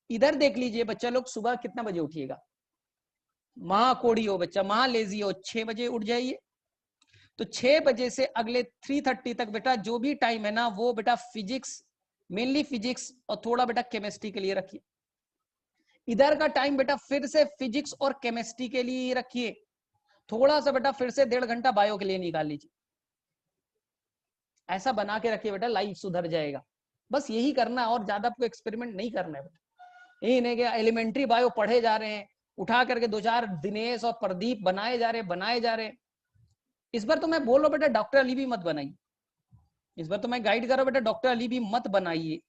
इधर देख लीजिए बच्चा लोग सुबह कितना बजे उठिएगा, महा कोड़ी हो बच्चा, महा लेजी हो, 6 बजे उठ जाइए। तो 6 बजे से अगले 3:30 तक बेटा जो भी टाइम है ना वो बेटा फिजिक्स, मेनली फिजिक्स और थोड़ा बेटा केमिस्ट्री के लिए रखिए। इधर का टाइम बेटा फिर से फिजिक्स और केमिस्ट्री के लिए रखिए। थोड़ा सा बेटा फिर से 1.5 घंटा बायो के लिए निकाल लीजिए। ऐसा बना के रखिए बेटा, लाइफ सुधर जाएगा। बस यही करना है और ज्यादा आपको एक्सपेरिमेंट नहीं करना है बेटा। यही नहीं कि एलिमेंट्री बायो पढ़े जा रहे हैं, उठा करके 2-4 दिनेश और प्रदीप बनाए जा रहे। इस बार तो मैं बोल रहा हूं बेटा डॉक्टर अली भी मत बनाइए। इस बार तो मैं गाइड कर रहा हूं बेटा डॉक्टर अली भी मत बनाइए,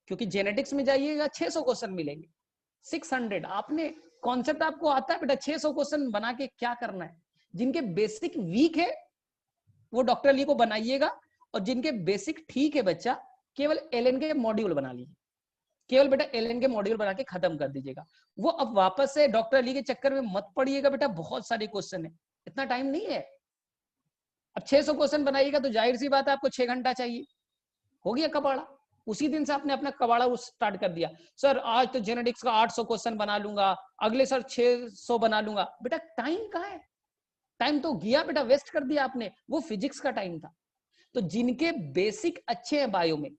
क्योंकि जेनेटिक्स में जाइएगा 600 क्वेश्चन मिलेंगे। 600 आपने कॉन्सेप्ट आपको आता है बेटा, 600 क्वेश्चन बना के क्या करना है। जिनके बेसिक वीक है वो डॉक्टर अली को बनाइएगा, और जिनके बेसिक ठीक है बच्चा केवल एलएन के मॉड्यूल बना लीजिए। केवल बेटा एलएन के मॉड्यूल बना के खत्म कर दीजिएगा। वो अब वापस से डॉक्टर अली के चक्कर में मत पड़िएगा बेटा, बहुत सारे क्वेश्चन है, इतना टाइम नहीं है। अब 600 क्वेश्चन बनाइएगा तो जाहिर सी बात है आपको 6 घंटा चाहिए। हो गया कबाड़ा। उसी दिन से आपने अपना कबाड़ा स्टार्ट कर दिया, सर आज तो जेनेटिक्स का 800 क्वेश्चन बना लूंगा, अगले सर 600 बना लूंगा। बेटा टाइम कहाँ है, टाइम तो गया बेटा, वेस्ट कर दिया आपने। वो फिजिक्स का टाइम था। तो जिनके बेसिक अच्छे हैं बायो में,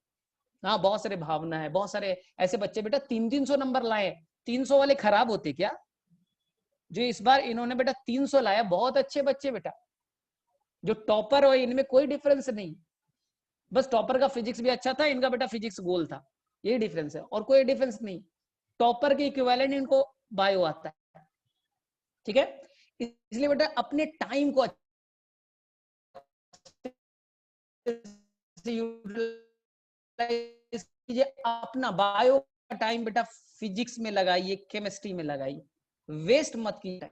हाँ बहुत सारे भावना है, बहुत सारे ऐसे बच्चे बेटा 300-300 नंबर लाए। 300 वाले खराब होते क्या? जो इस बार इन्होंने बेटा 300 लाया बहुत अच्छे बच्चे बेटा। जो टॉपर हो इनमें कोई डिफरेंस नहीं, बस टॉपर का फिजिक्स भी अच्छा था, इनका बेटा फिजिक्स गोल था, यही डिफरेंस है और कोई डिफरेंस नहीं। टॉपर के इक्विवेलेंट इनको बायो आता है। ठीक है, इसलिए बेटा अपने टाइम को अपना बायो का टाइम बेटा फिजिक्स में लगाइए, केमिस्ट्री में लगाइए, वेस्ट मत कीजिए।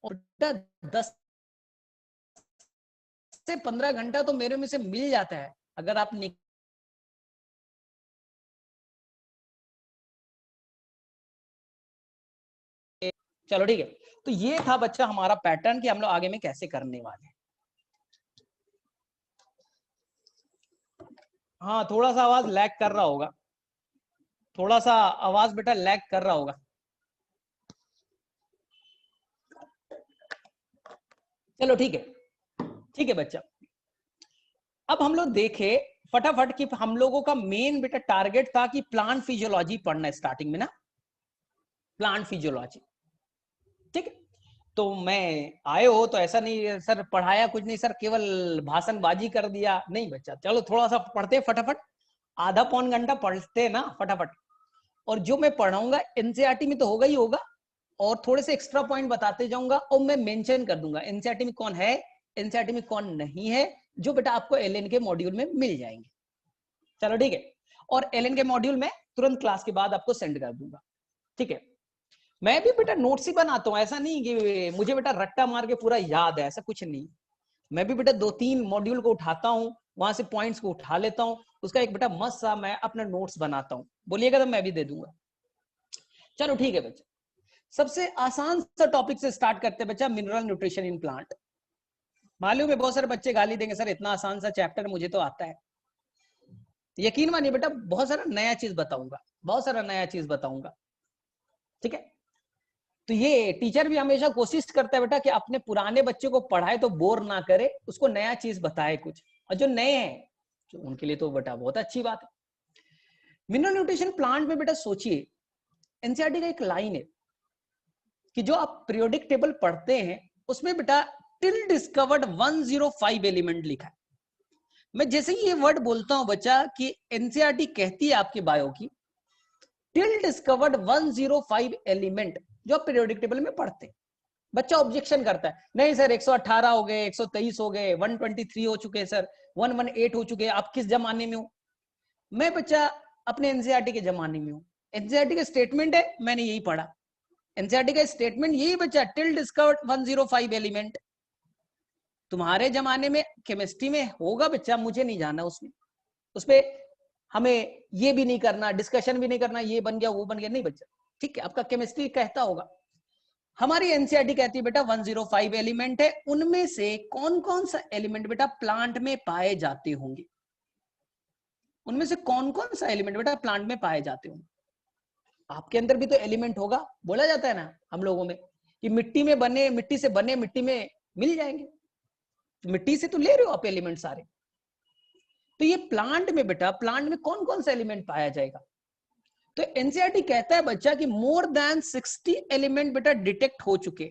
और बेटा 10 से 15 घंटा तो मेरे में से मिल जाता है अगर आप चलो ठीक है। तो ये था बच्चा हमारा पैटर्न कि हम लोग आगे में कैसे करने वाले हैं। हाँ थोड़ा सा आवाज लैग कर रहा होगा, थोड़ा सा आवाज बेटा लैग कर रहा होगा। चलो ठीक है बच्चा। अब हम लोग देखे फटाफट कि हम लोगों का मेन बेटा टारगेट था कि प्लांट फिजियोलॉजी पढ़ना है स्टार्टिंग में ना, प्लांट फिजियोलॉजी। ठीक है, तो मैं आए हो तो ऐसा नहीं सर पढ़ाया कुछ नहीं सर, केवल भाषणबाजी कर दिया, नहीं बच्चा। चलो थोड़ा सा पढ़ते फटाफट, आधा पौन घंटा पढ़ते ना फटाफट। और जो मैं पढ़ाऊंगा एनसीईआरटी में तो होगा ही होगा, और थोड़े से एक्स्ट्रा पॉइंट बताते जाऊंगा और मैं मेंशन कर दूंगा एनसीईआरटी में कौन है, एनसीईआरटी में कौन नहीं है, जो बेटा आपको एलएन के मॉड्यूल में मिल जाएंगे। चलो ठीक है, और एलएन के मॉड्यूल में तुरंत क्लास के बाद आपको सेंड कर दूंगा। ठीक है, मैं भी बेटा नोट्स ही बनाता हूँ, ऐसा नहीं कि मुझे बेटा रट्टा मार के पूरा याद है, ऐसा कुछ नहीं। मैं भी बेटा 2-3 मॉड्यूल को उठाता हूँ, वहां से पॉइंट्स को उठा लेता हूँ, उसका एक बेटा मस्त सा मैं अपना नोट्स बनाता हूँ, बोलिएगा तो मैं भी दे दूंगा। चलो ठीक है बच्चा, सबसे आसान सा टॉपिक से स्टार्ट करते हैं बच्चा, मिनरल न्यूट्रिशन इन प्लांट। मालूम है बहुत सारे बच्चे गाली देंगे सर इतना आसान सा चैप्टर मुझे तो आता है। यकीन मानिए बेटा बहुत सारा नया चीज बताऊंगा, बहुत सारा नया चीज बताऊंगा। ठीक है, तो ये टीचर भी हमेशा कोशिश करता है बेटा कि अपने पुराने बच्चे को पढ़ाए तो बोर ना करे, उसको नया चीज बताए कुछ, और जो नए हैं तो उनके लिए तो बेटा बहुत अच्छी बात है। मिनरल न्यूट्रिशन प्लांट में बेटा सोचिए, एनसीईआरटी का एक लाइन है कि जो आप पीरियोडिक टेबल पढ़ते हैं उसमें बेटा टिल डिस्कवर्ड 105 एलिमेंट लिखा है। मैं जैसे ही ये वर्ड बोलता हूं बच्चा कि एनसीईआरटी कहती है आपके बायो की टिल डिस्कवर्ड 105 एलिमेंट जो आप पीरियोडिक टेबल में पढ़ते हैं, बच्चा ऑब्जेक्शन करता है, नहीं सर 118 हो गए, 123 हो गए, 123 हो चुके सर, 118 हो चुके, आप किस जमाने में हो? मैं बच्चा अपने एनसीईआरटी के जमाने में हूं। एनसीईआरटी का स्टेटमेंट है, मैंने यही पढ़ा। एनसीईआरटी का स्टेटमेंट यही बच्चा, टिल डिस्कवर्ड 105 एलिमेंट। तुम्हारे जमाने में केमिस्ट्री में होगा बच्चा, मुझे नहीं जाना उसमें, उसपे हमें ये भी नहीं करना, डिस्कशन भी नहीं करना, ये बन गया वो बन गया, नहीं बच्चा, ठीक है, आपका केमिस्ट्री कहता होगा। हमारी एनसीईआरटी कहती है बेटा 105 एलिमेंट है, उनमें से कौन कौन सा एलिमेंट बेटा प्लांट में पाए जाते होंगे, उनमें से कौन कौन सा एलिमेंट बेटा प्लांट में पाए जाते होंगे। आपके अंदर भी तो एलिमेंट होगा, बोला जाता है ना हम लोगों में कि मिट्टी में बने, मिट्टी से बने, मिट्टी में मिल जाएंगे, तो मिट्टी से तो ले रहे हो आप एलिमेंट सारे। तो ये प्लांट में बेटा, प्लांट में कौन कौन सा एलिमेंट पाया जाएगा? तो एनसीईआरटी कहता है बच्चा कि मोर देन 60 एलिमेंट बेटा डिटेक्ट हो चुके,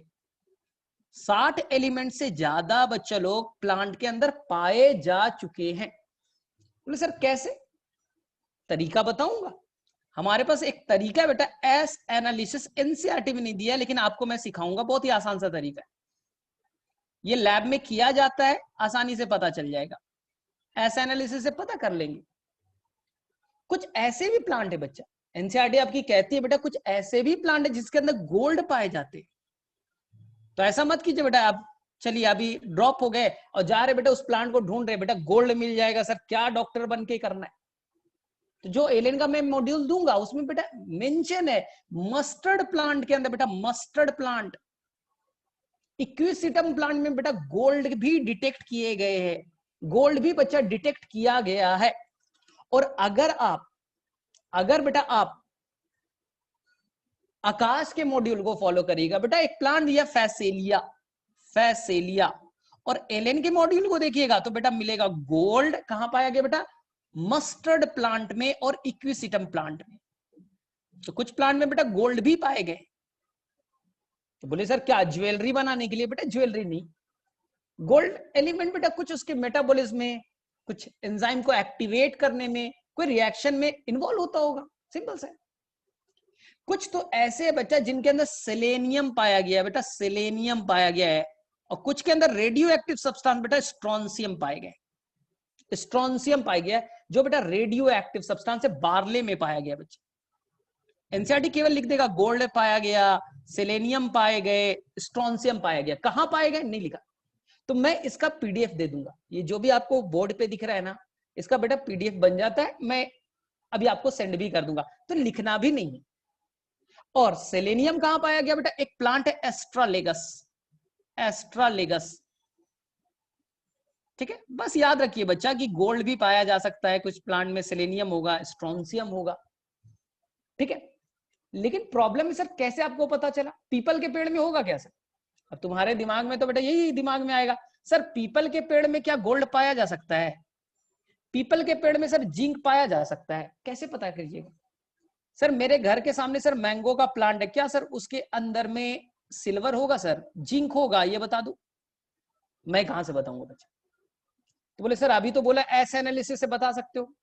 60 एलिमेंट से ज्यादा बच्चा लोग प्लांट के अंदर पाए जा चुके हैं। बोले सर कैसे? तरीका बताऊंगा। हमारे पास एक तरीका है बेटा, एस एनालिसिस, एनसीईआरटी में नहीं दिया लेकिन आपको मैं सिखाऊंगा, बहुत ही आसान सा तरीका है, ये लैब में किया जाता है, आसानी से पता चल जाएगा, एस एनालिसिस से पता कर लेंगे। कुछ ऐसे भी प्लांट है बच्चा, एनसीईआरटी आपकी कहती है बेटा कुछ ऐसे भी प्लांट है जिसके अंदर गोल्ड पाए जाते हैं। तो ऐसा मत कीजिए बेटा, आप चलिए अभी ड्रॉप हो गए और जा रहे बेटा उस प्लांट को ढूंढ रहे, बेटा गोल्ड मिल जाएगा सर, क्या डॉक्टर बन के करना है? तो जो एलियन का मैं मॉड्यूल दूंगा उसमें बेटा मेंशन है मस्टर्ड प्लांट के अंदर बेटा, मस्टर्ड प्लांट, इक्विसिटम प्लांट में बेटा गोल्ड भी डिटेक्ट किए गए हैं, गोल्ड भी बच्चा डिटेक्ट किया गया है। और अगर बेटा आप आकाश के मॉड्यूल को फॉलो करिएगा बेटा, एक प्लांट दिया फैसेलिया, फैसेलिया, और एलियन के मॉड्यूल को देखिएगा तो बेटा मिलेगा गोल्ड, कहां पाया गया बेटा? मस्टर्ड प्लांट में और इक्विसिटम प्लांट में। तो कुछ प्लांट में बेटा गोल्ड भी पाए गए। तो बोले सर क्या ज्वेलरी बनाने के लिए? बेटा ज्वेलरी नहीं, गोल्ड एलिमेंट बेटा कुछ उसके मेटाबॉलिज्म में, कुछ एंजाइम को एक्टिवेट करने में, कोई रिएक्शन में इन्वॉल्व होता होगा, सिंपल सा। कुछ तो ऐसे बच्चा जिनके अंदर सेलेनियम पाया गया है बेटा, सेलेनियम पाया गया है, और कुछ के अंदर रेडियो एक्टिव सब्सटेंस बेटा स्ट्रोंसियम पाए गए, स्ट्रोंसियम पाया गया जो बेटा रेडियो एक्टिव सब्सटेंस है, बार्ले में पाया गया बच्चे। एनसीईआरटी केवल लिख देगा गोल्ड पाया गया, सेलेनियम पाए गए, स्ट्रोंसियम पाया गया, कहां पाए गए नहीं लिखा। तो मैं इसका पीडीएफ दे दूंगा, ये जो भी आपको बोर्ड पे दिख रहा है ना, इसका बेटा पीडीएफ बन जाता है, मैं अभी आपको सेंड भी कर दूंगा, तो लिखना भी नहीं है। और सेलेनियम कहां पाया गया बेटा? एक प्लांट है एस्ट्रालेगस, एस्ट्रालेगस, ठीक है। बस याद रखिए बच्चा कि गोल्ड भी पाया जा सकता है, कुछ प्लांट में सेलेनियम होगा, स्ट्रोंसियम होगा, ठीक है। लेकिन प्रॉब्लम है सर कैसे आपको पता चला? पीपल के पेड़ में होगा क्या सर? अब तुम्हारे दिमाग में तो बेटा यही दिमाग में आएगा, सर पीपल के पेड़ में क्या गोल्ड पाया जा सकता है? पीपल के पेड़ में सर जिंक पाया जा सकता है, कैसे पता करिएगा? सर मेरे घर के सामने सर मैंगो का प्लांट है, क्या सर उसके अंदर में सिल्वर होगा सर, जिंक होगा, ये बता दो। मैं कहां से बताऊंगा बच्चा? तो बोले सर अभी तो बोला एस एनालिसिस से बता सकते हो।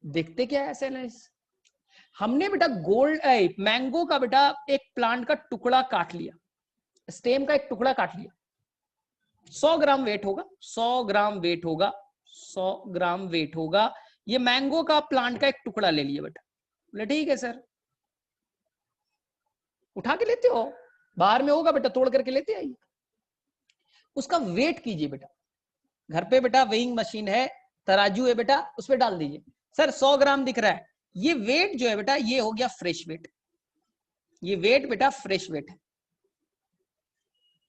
देखते क्या है एस एनालिसिस? हमने बेटा गोल्ड मैंगो का बेटा एक प्लांट का टुकड़ा काट लिया, स्टेम का एक टुकड़ा काट लिया, 100 ग्राम वेट होगा, 100 ग्राम वेट होगा, 100 ग्राम वेट होगा, ये मैंगो का प्लांट का एक टुकड़ा ले लिया बेटा। बोले ठीक है सर, उठा के लेते हो, बाहर में होगा बेटा, तोड़ करके लेते आइए, उसका वेट कीजिए बेटा, घर पे बेटा वेइंग मशीन है, तराजू है बेटा, उस पर डाल दीजिए। सर 100 ग्राम दिख रहा है, ये वेट जो है बेटा ये हो गया फ्रेश वेट, ये वेट बेटा फ्रेश वेट है।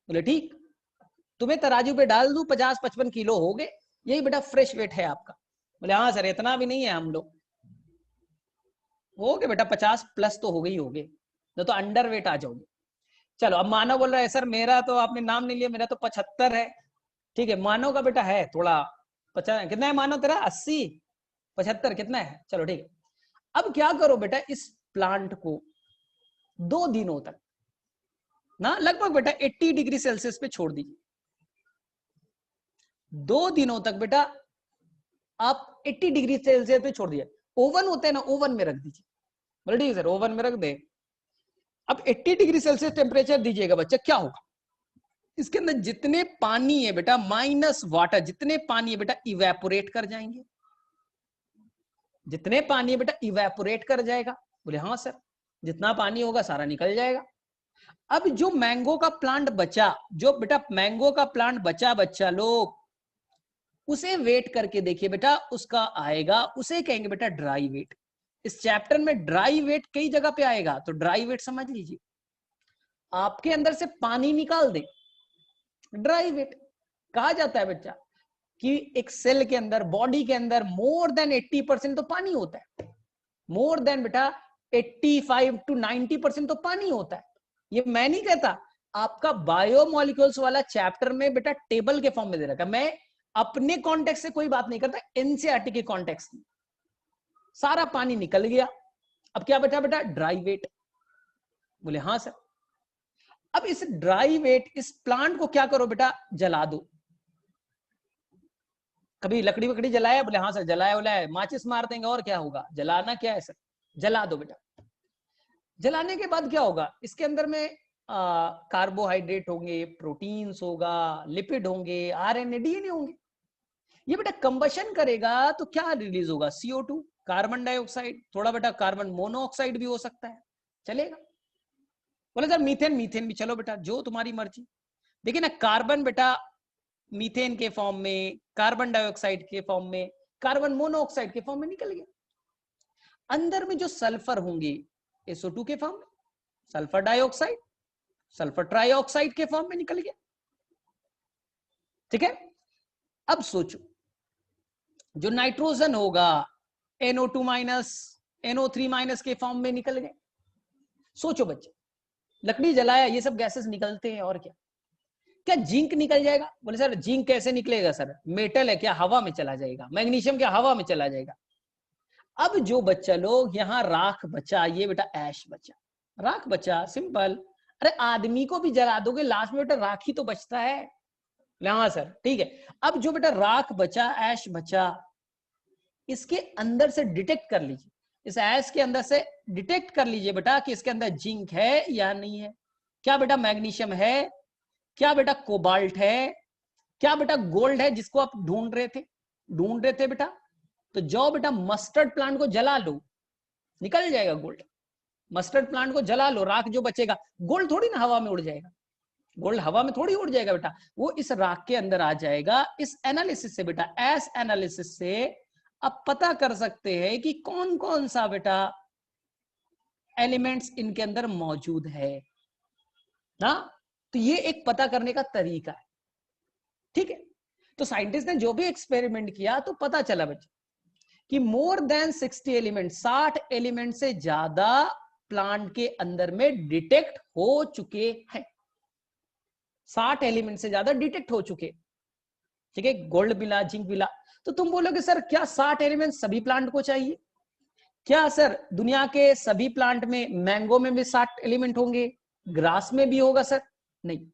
बोले ठीक, तुम्हें तराजू पे डाल दूं 50-55 किलो हो गए, यही बेटा फ्रेश वेट है आपका। बोले हाँ सर इतना भी नहीं है, हम लोग हो गए बेटा 50 प्लस तो हो गई, हो गए तो अंडर वेट आ जाओगे। चलो अब मानव बोल रहा है सर मेरा तो आपने नाम नहीं लिया, मेरा तो 75 है, ठीक है। मानव का बेटा है थोड़ा 50, कितना है मानव तेरा? 80, 75 कितना है? चलो ठीक है। अब क्या करो बेटा, इस प्लांट को 2 दिनों तक ना लगभग बेटा 80 डिग्री सेल्सियस पे छोड़ दीजिए। 2 दिनों तक बेटा आप 80 डिग्री सेल्सियस पे छोड़ दिए, ओवन होता है ना, ओवन में रख दीजिए। बोले ठीक है सर ओवन में रख दे। अब 80 डिग्री सेल्सियस टेम्परेचर दीजिएगा बच्चा, क्या होगा? इसके अंदर जितने पानी है बेटा माइनस वाटर, जितने पानी है बेटा इवेपोरेट कर जाएंगे, जितने पानी है बेटा इवेपोरेट कर जाएगा। बोले हाँ सर, जितना पानी होगा सारा निकल जाएगा। अब जो मैंगो का प्लांट बचा, जो बेटा मैंगो का प्लांट बचा बच्चा लोग, उसे वेट करके देखिए बेटा, उसका आएगा, उसे कहेंगे बेटा ड्राई वेट। इस चैप्टर में ड्राई वेट कई जगह पे आएगा, तो ड्राई वेट समझ लीजिए। आपके अंदर से पानी निकाल दे, ड्राई वेट। कहा जाता है बच्चा कि एक सेल के अंदर, बॉडी के अंदर मोर देन 80% तो पानी होता है, मोर देन बेटा 85 to 90% तो पानी होता है। ये मैं नहीं कहता, आपका बायोमोलिक्यूल्स वाला चैप्टर में बेटा टेबल के फॉर्म में दे रखा है। मैं अपने कॉन्टेक्स्ट से कोई बात नहीं करता, एनसीईआरटी के कॉन्टेक्स्ट में सारा पानी निकल गया। अब क्या बेटा बेटा ड्राई वेट। बोले हाँ सर। अब इस ड्राई वेट, इस प्लांट को क्या करो बेटा, जला दो। कभी लकड़ी वकड़ी जलाया? बोले हाँ सर जलाया उलाया, माचिस मार देंगे और क्या होगा, जलाना क्या है सर, जला दो बेटा। जलाने के बाद क्या होगा, इसके अंदर में कार्बोहाइड्रेट होंगे, प्रोटीन्स होगा, लिपिड होंगे, आरएनए डीएनए होंगे। ये बेटा कंबशन करेगा तो क्या रिलीज होगा, CO2, कार्बन डाइऑक्साइड, थोड़ा बेटा कार्बन मोनोऑक्साइड भी हो सकता है, चलेगा। बोले सर मीथेन, मीथेन भी चलो बेटा, जो तुम्हारी मर्जी। देखिए ना, कार्बन बेटा मीथेन के फॉर्म में, कार्बन डाइऑक्साइड के फॉर्म में, कार्बन मोनोऑक्साइड के फॉर्म में निकल गया। अंदर में जो सल्फर होंगे SO2 के फॉर्म में, सल्फर डाइऑक्साइड, सल्फर ट्राइऑक्साइड के फॉर्म में निकल गया। ठीक है। अब सोचो, जो नाइट्रोजन होगा NO2 माइनस, NO3 माइनस के फॉर्म में निकल गए। सोचो बच्चे, लकड़ी जलाया, ये सब गैसेस निकलते हैं, और क्या क्या जिंक निकल जाएगा? बोले सर जिंक कैसे निकलेगा सर, मेटल है क्या, हवा में चला जाएगा। मैग्नीशियम क्या हवा में चला जाएगा। अब जो बच्चा लोग यहाँ राख बचा, ये बेटा ऐश बचा, राख बचा, सिंपल। अरे आदमी को भी जला दोगे, लास्ट में बेटा राख ही तो बचता है। हाँ सर ठीक है। अब जो बेटा राख बचा, ऐश बचा, इसके अंदर से डिटेक्ट कर लीजिए, इस ऐश के अंदर से डिटेक्ट कर लीजिए बेटा कि इसके अंदर जिंक है या नहीं है, क्या बेटा मैग्नीशियम है, क्या बेटा कोबाल्ट है, क्या बेटा गोल्ड है जिसको आप ढूंढ रहे थे बेटा। तो जाओ बेटा मस्टर्ड प्लांट को जला लो, निकल जाएगा गोल्ड। मस्टर्ड प्लांट को जला लो, राख जो बचेगा, गोल्ड थोड़ी ना हवा में उड़ जाएगा, गोल्ड हवा में थोड़ी उड़ जाएगा बेटा, वो इस राख के अंदर आ जाएगा। इस एनालिसिस से बेटा, एस एनालिसिस से आप पता कर सकते हैं कि कौन कौन सा बेटा एलिमेंट्स इनके अंदर मौजूद है ना। तो ये एक पता करने का तरीका है। ठीक है। तो साइंटिस्ट ने जो भी एक्सपेरिमेंट किया तो पता चला बच्चे कि मोर देन 60 एलिमेंट, 60 एलिमेंट से ज्यादा प्लांट के अंदर में डिटेक्ट हो चुके हैं, 60 एलिमेंट से ज्यादा डिटेक्ट हो चुके। ठीक है, गोल्ड मिला, जिंक मिला। तो तुम बोलोगे सर क्या 60 एलिमेंट सभी प्लांट को चाहिए? क्या सर दुनिया के सभी प्लांट में, मैंगो में भी 60 एलिमेंट होंगे, ग्रास में भी होगा सर? नहीं,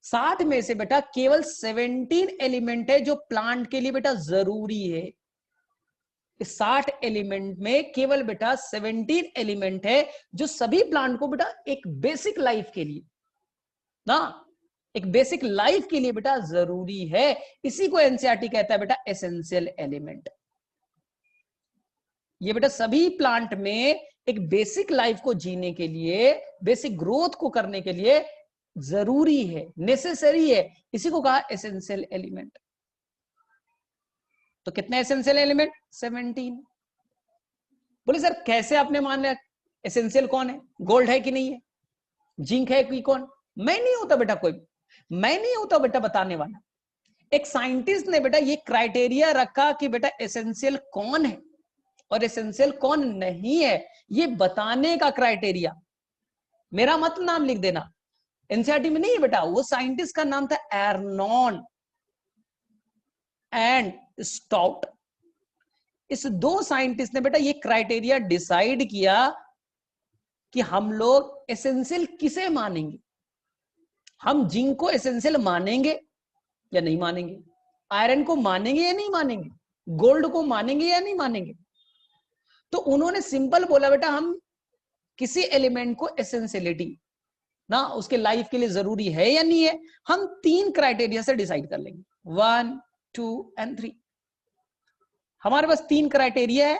60 में से बेटा केवल 17 एलिमेंट है जो प्लांट के लिए बेटा जरूरी है। इस 60 एलिमेंट में केवल बेटा 17 एलिमेंट है जो सभी प्लांट को बेटा एक बेसिक लाइफ के लिए ना, एक बेसिक लाइफ के लिए बेटा जरूरी है। इसी को एनसीईआरटी कहता है बेटा एसेंशियल एलिमेंट। ये बेटा सभी प्लांट में एक बेसिक लाइफ को जीने के लिए, बेसिक ग्रोथ को करने के लिए जरूरी है, नेसेसरी है, इसी को कहा एसेंशियल एलिमेंट। तो कितने एसेंशियल एलिमेंट? 17। बोले सर कैसे आपने मान लिया एसेंशियल कौन है, गोल्ड है कि नहीं है, जिंक है कि कौन? मैं नहीं होता बेटा, कोई मैं नहीं होता बेटा बताने वाला। एक साइंटिस्ट ने बेटा ये क्राइटेरिया रखा कि बेटा एसेंशियल कौन है और एसेंशियल कौन नहीं है, ये बताने का क्राइटेरिया। मेरा मत नाम लिख देना, एनसीईआरटी में नहीं है बेटा, वो साइंटिस्ट का नाम था एर्नॉन एंड स्टाउट। इस दो साइंटिस्ट ने बेटा ये क्राइटेरिया डिसाइड किया कि हम लोग एसेंशियल किसे मानेंगे, हम जिंक को एसेंशियल मानेंगे या नहीं मानेंगे, आयरन को मानेंगे या नहीं मानेंगे, गोल्ड को मानेंगे या नहीं मानेंगे। तो उन्होंने सिंपल बोला बेटा हम किसी एलिमेंट को एसेंशियलिटी ना, उसके लाइफ के लिए जरूरी है या नहीं है, हम 3 क्राइटेरिया से डिसाइड कर लेंगे, 1, 2 एंड 3। हमारे पास 3 क्राइटेरिया है,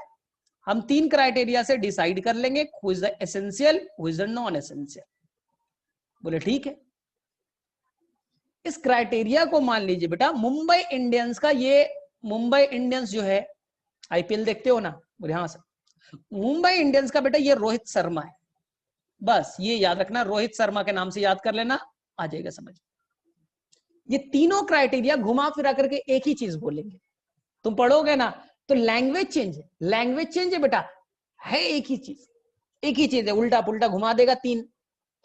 हम 3 क्राइटेरिया से डिसाइड कर लेंगे who is the essential, who is the non essential. बोले ठीक है। इस क्राइटेरिया को मान लीजिए बेटा, मुंबई इंडियंस का, ये मुंबई इंडियंस जो है, आईपीएल देखते हो ना, बोले हाँ सर, मुंबई इंडियंस का बेटा ये रोहित शर्मा है, बस ये याद रखना, रोहित शर्मा के नाम से याद कर लेना, आ जाएगा समझ। ये तीनों क्राइटेरिया घुमा फिरा करके एक ही चीज बोलेंगे, तुम पढ़ोगे ना तो लैंग्वेज चेंज है, लैंग्वेज चेंज है बेटा, है एक ही चीज, एक ही चीज है, उल्टा पुल्टा घुमा देगा तीन,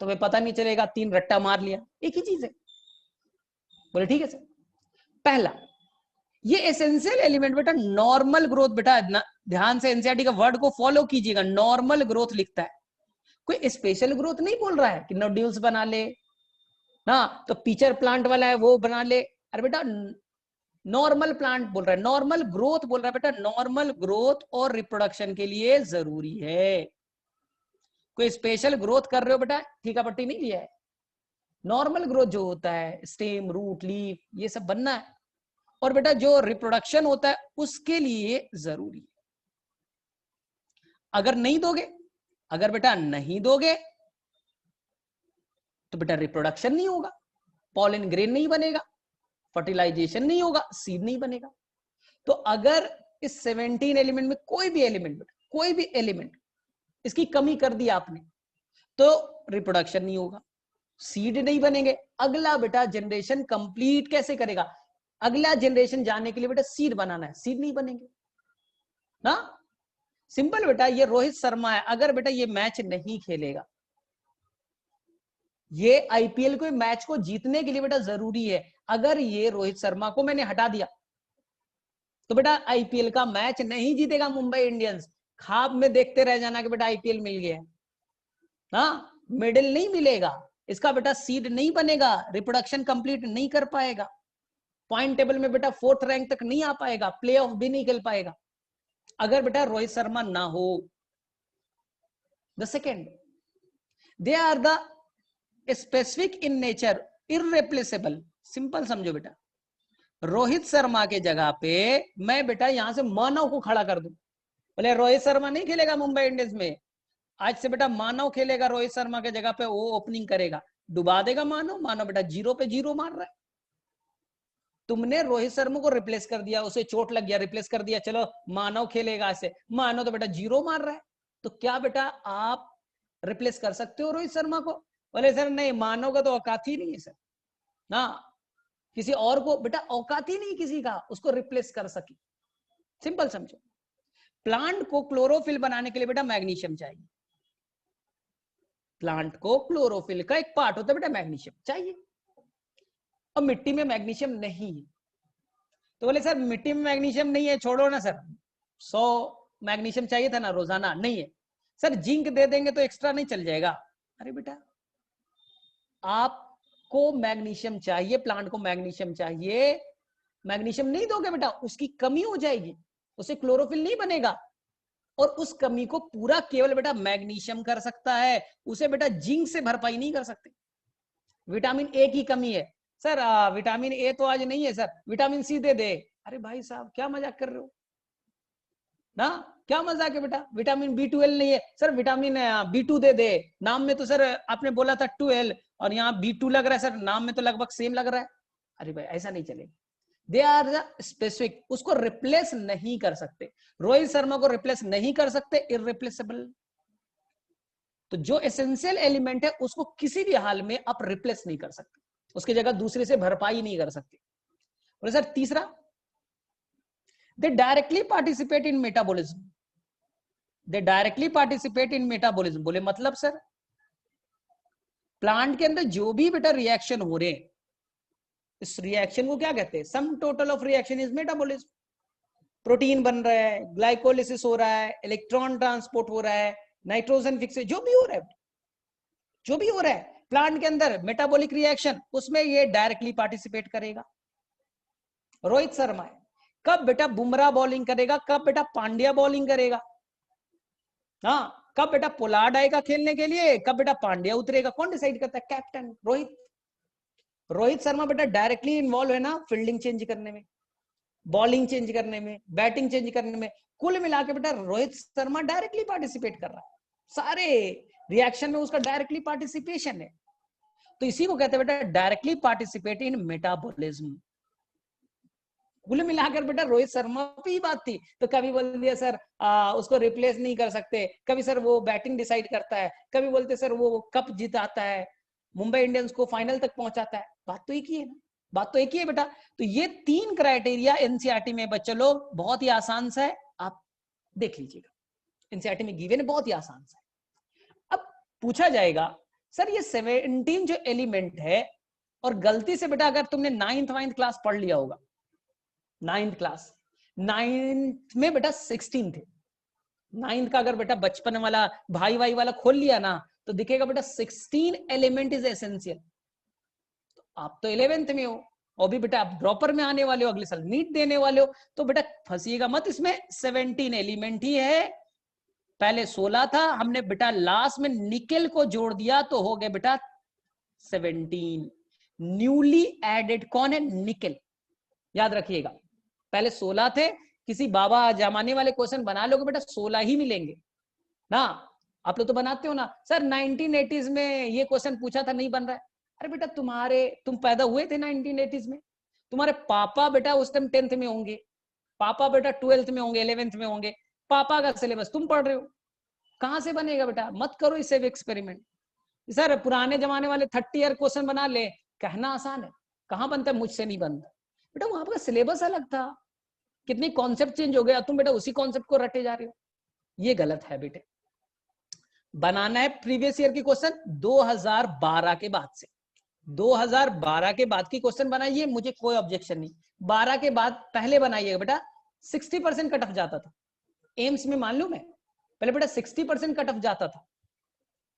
तुम्हें पता नहीं चलेगा, 3 रट्टा मार लिया, एक ही चीज है। बोले ठीक है सर। पहला, ये एसेंशियल एलिमेंट बेटा नॉर्मल ग्रोथ, बेटा ध्यान से एनसीईआरटी का वर्ड को फॉलो कीजिएगा, नॉर्मल ग्रोथ लिखता है, कोई स्पेशल ग्रोथ नहीं बोल रहा है कि नोड्यूल्स बना ले ना, तो पिचर प्लांट वाला है वो बना ले, अरे बेटा नॉर्मल प्लांट बोल रहा है, नॉर्मल ग्रोथ बोल रहा है बेटा, नॉर्मल ग्रोथ और रिप्रोडक्शन के लिए जरूरी है। कोई स्पेशल ग्रोथ कर रहे हो बेटा, ठीका पट्टी नहीं लिया है, नॉर्मल ग्रोथ जो होता है, स्टेम, रूट, लीफ, ये सब बनना है, और बेटा जो रिप्रोडक्शन होता है उसके लिए जरूरी है। अगर नहीं दोगे, अगर बेटा नहीं दोगे तो बेटा रिप्रोडक्शन नहीं होगा, पॉलन ग्रेन नहीं बनेगा, फर्टिलाइजेशन नहीं होगा, सीड नहीं बनेगा। तो अगर इस 17 एलिमेंट में कोई भी एलिमेंट, कोई भी एलिमेंट इसकी कमी कर दी आपने, तो रिप्रोडक्शन नहीं होगा, सीड नहीं बनेंगे, अगला बेटा जनरेशन कंप्लीट कैसे करेगा, अगला जनरेशन जाने के लिए बेटा सीड बनाना है, सीड नहीं बनेंगे ना, सिंपल बेटा। ये रोहित शर्मा है, अगर बेटा ये मैच नहीं खेलेगा, ये आईपीएल को मैच को जीतने के लिए बेटा जरूरी है, अगर ये रोहित शर्मा को मैंने हटा दिया तो बेटा आईपीएल का मैच नहीं जीतेगा मुंबई इंडियंस, ख्वाब में देखते रह जाना कि बेटा आईपीएल मिल गया ना, मेडल नहीं मिलेगा, इसका बेटा सीड नहीं बनेगा, रिप्रोडक्शन कंप्लीट नहीं कर पाएगा, पॉइंट टेबल में बेटा 4th रैंक तक नहीं आ पाएगा, प्ले ऑफ भी नहीं खेल पाएगा, अगर बेटा रोहित शर्मा ना हो। The second, they are the specific in nature, irreplaceable, simple समझो बेटा, रोहित शर्मा के जगह पे मैं बेटा यहां से मानव को खड़ा कर दूं, बोले रोहित शर्मा नहीं खेलेगा मुंबई इंडियंस में, आज से बेटा मानव खेलेगा रोहित शर्मा के जगह पे, वो ओपनिंग करेगा, डुबा देगा मानव, मानव बेटा 0 पे 0 मार रहा है, तुमने रोहित शर्मा को रिप्लेस कर दिया, उसे चोट लग गया, रिप्लेस कर दिया, चलो मानव खेलेगा ऐसे, मानव तो बेटा 0 मार रहा है, तो क्या बेटा आप रिप्लेस कर सकते हो रोहित शर्मा को? बोले सर नहीं, मानव का तो औकात ही नहीं है सर ना, किसी और को बेटा औकात ही नहीं किसी का उसको रिप्लेस कर सके। सिंपल समझो, प्लांट को क्लोरोफिल बनाने के लिए बेटा मैग्नीशियम चाहिए, प्लांट को क्लोरोफिल का एक पार्ट होता है बेटा मैग्नीशियम चाहिए, और मिट्टी में मैग्नीशियम नहीं है, तो बोले सर मिट्टी में मैग्नीशियम नहीं है, छोड़ो ना सर, 100 मैग्नीशियम चाहिए था ना रोजाना, नहीं है सर, जिंक दे देंगे तो एक्स्ट्रा नहीं चल जाएगा, अरे बेटा आपको मैग्नीशियम चाहिए, प्लांट को मैग्नीशियम चाहिए, मैग्नीशियम नहीं दोगे बेटा उसकी कमी हो जाएगी, उसे क्लोरोफिल नहीं बनेगा, और उस कमी को पूरा केवल बेटा मैग्नीशियम कर सकता है, उसे बेटा जिंक से भरपाई नहीं कर सकते। विटामिन ए की कमी है सर, विटामिन ए तो आज नहीं है सर, विटामिन सी दे दे, अरे भाई साहब क्या मजाक कर रहे हो ना, क्या मजाक है बेटा, विटामिन B12 नहीं है सर, विटामिन B2 दे दे, नाम में तो सर आपने बोला था 12 और यहाँ B2 लग रहा है सर, नाम में तो लगभग सेम लग रहा है, अरे भाई ऐसा नहीं चलेगा, दे आर द स्पेसिफिक, उसको रिप्लेस नहीं कर सकते, रोहित शर्मा को रिप्लेस नहीं कर सकते, इररिप्लेसेबल। तो जो एसेंशियल एलिमेंट है उसको किसी भी हाल में आप रिप्लेस नहीं कर सकते, उसकी जगह दूसरे से भरपाई नहीं कर सकते। बोले सर तीसरा, दे directly participate in metabolism, they directly participate in metabolism, बोले मतलब सर प्लांट के अंदर जो भी बेटा रिएक्शन हो रहे हैं, इस रिएक्शन को क्या कहते हैं, sum total of reaction is metabolism, protein बन रहा है, ग्लाइकोलिसिस हो रहा है, इलेक्ट्रॉन ट्रांसपोर्ट हो रहा है, नाइट्रोजन फिक्सेशन, जो भी हो रहा है, जो भी हो रहा है प्लांट के अंदर मेटाबॉलिक रिएक्शन, उसमें ये डायरेक्टली पार्टिसिपेट करेगा। रोहित शर्मा है, कब बेटा बुमराह बॉलिंग करेगा, कब बेटा पांड्या बॉलिंग करेगा, हाँ कब बेटा पोलार्ड आएगा खेलने के लिए, कब बेटा पांड्या उतरेगा, कौन डिसाइड करता है? कैप्टन रोहित। रोहित शर्मा बेटा डायरेक्टली इन्वॉल्व है ना फील्डिंग चेंज करने में, बॉलिंग चेंज करने में, बैटिंग चेंज करने में। कुल मिला के बेटा रोहित शर्मा डायरेक्टली पार्टिसिपेट कर रहा है, सारे रिएक्शन में उसका डायरेक्टली पार्टिसिपेशन है। तो इसी को कहते हैं बेटा डायरेक्टली पार्टिसिपेट इन मेटाबॉलिज्म। कुल मिलाकर बेटा रोहित शर्मा पे ही बात थी। तो कभी बोल दिया सर उसको रिप्लेस नहीं कर सकते, कभी सर वो बैटिंग डिसाइड करता है, कभी बोलते सर वो कप जिताता है, मुंबई इंडियंस को फाइनल तक पहुंचाता है। बात तो एक ही है ना, बात तो एक ही है बेटा। तो ये 3 क्राइटेरिया एनसीईआरटी में बच्चे लोग बहुत ही आसान सा है, आप देख लीजिएगा, एनसीईआरटी में गिवन है, बहुत ही आसान सा है। अब पूछा जाएगा सर ये 17 जो एलिमेंट है, और गलती से बेटा अगर तुमने 9th क्लास पढ़ लिया होगा, 9th क्लास, 9th में बेटा 16 थे। 9th का अगर बेटा बचपन वाला भाई वाला खोल लिया ना, तो दिखेगा बेटा 16 एलिमेंट इज एसेंशियल। तो आप तो 11th में हो, और भी बेटा आप ड्रॉपर में आने वाले हो, अगले साल नीट देने वाले हो, तो बेटा फंसिएगा मत इसमें। 17 एलिमेंट ही है, पहले 16 था, हमने बेटा लास्ट में निकेल को जोड़ दिया तो हो गए बेटा 17। न्यूली एडेड कौन है? निकेल। याद रखिएगा, पहले 16 थे, किसी बाबा जमाने वाले क्वेश्चन बना लोगे बेटा 16 ही मिलेंगे ना। आप लोग तो बनाते हो ना सर 1980s में ये क्वेश्चन पूछा था, नहीं बन रहा है। अरे बेटा तुम पैदा हुए थे 1980s में, तुम्हारे पापा बेटा उस टाइम 10th में होंगे, पापा बेटा 12th में होंगे, 11th में होंगे, पापा का सिलेबस तुम पढ़ रहे हो, कहां से बनेगा बेटा? मत करो इससे एक्सपेरिमेंट। सर पुराने जमाने वाले 30 ईयर क्वेश्चन बना ले, कहना आसान है, कहां बनता है? मुझसे नहीं बनता बेटा, वहां का सिलेबस अलग था, कितनी कॉन्सेप्ट चेंज हो गया, तुम बेटा उसी कॉन्सेप्ट को रटे जा रहे हो। ये गलत है बेटे। बनाना है प्रीवियस ईयर की क्वेश्चन 2012 के बाद से, 2012 के बाद की क्वेश्चन बनाइए, मुझे कोई ऑब्जेक्शन नहीं। 12 के बाद पहले बनाइएगा बेटा, 60% कट ऑफ जाता था एम्स में, मान लो मैं पहले बेटा 60% कट ऑफ जाता था,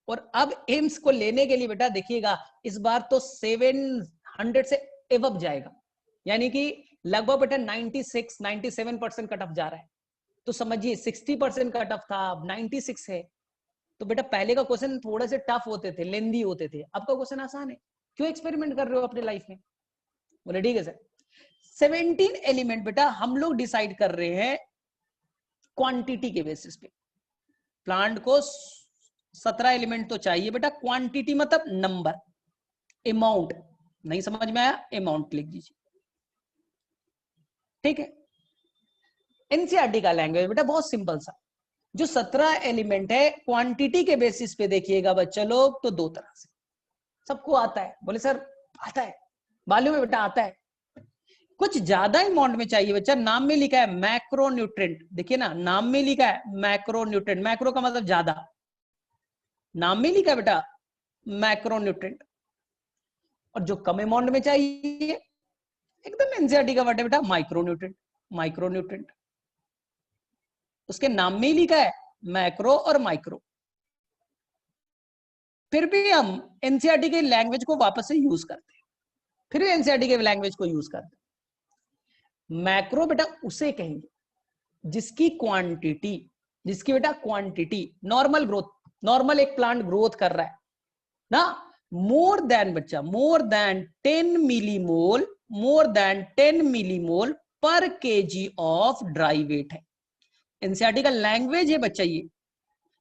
और अब एम्स को लेने के लिए बेटा देखिएगा इस बार तो 700 से एवब जाएगा, यानी कि लगभग बेटा 96-97% कट ऑफ जा रहा है। तो समझिए 60% कट ऑफ था, अब 96 है। तो बेटा पहले का क्वेश्चन थोड़े से टफ होते थे, लेंदी होते थे, अब का क्वेश्चन आसान है। क्यों एक्सपेरिमेंट कर रहे हो अपने लाइफ में? बोले ठीक है सर। 17 एलिमेंट बेटा हम लोग डिसाइड कर रहे हैं क्वांटिटी के बेसिस पे। प्लांट को 17 एलिमेंट तो चाहिए बेटा, क्वांटिटी मतलब नंबर, अमाउंट नहीं समझ में आया? अमाउंट लिख दीजिए, ठीक है। एनसीईआरटी का लैंग्वेज बेटा बहुत सिंपल सा, जो 17 एलिमेंट है क्वांटिटी के बेसिस पे देखिएगा बच्चा लोग, तो 2 तरह से सबको आता है। बोले सर आता है, मालूम है बेटा आता है। कुछ ज्यादा अमाउंट में चाहिए बच्चा, नाम में लिखा है मैक्रो न्यूट्रिएंट, देखिए ना नाम में लिखा है मैक्रो न्यूट्रिएंट, मैक्रो का मतलब ज्यादा, नाम में लिखा है बेटा मैक्रो न्यूट्रिएंट। और जो कम अमाउंट में चाहिए, एकदम एनसीईआरटी का वर्ड है बेटा माइक्रो न्यूट्रिएंट, माइक्रो न्यूट्रिएंट। उसके नाम में ही लिखा है मैक्रो और माइक्रो। फिर भी हम एनसीईआरटी के लैंग्वेज को वापस से यूज करते हैं, फिर भी एनसीईआरटी के लैंग्वेज को यूज करते हैं। मैक्रो बेटा उसे कहेंगे जिसकी क्वांटिटी, जिसकी बेटा क्वांटिटी नॉर्मल ग्रोथ, नॉर्मल एक प्लांट ग्रोथ कर रहा है ना, मोर देन बच्चा, more than 10 millimole, more than 10 millimole पर केजी ऑफ ड्राई वेट है। एनसीईआरटी का लैंग्वेज है बच्चा ये,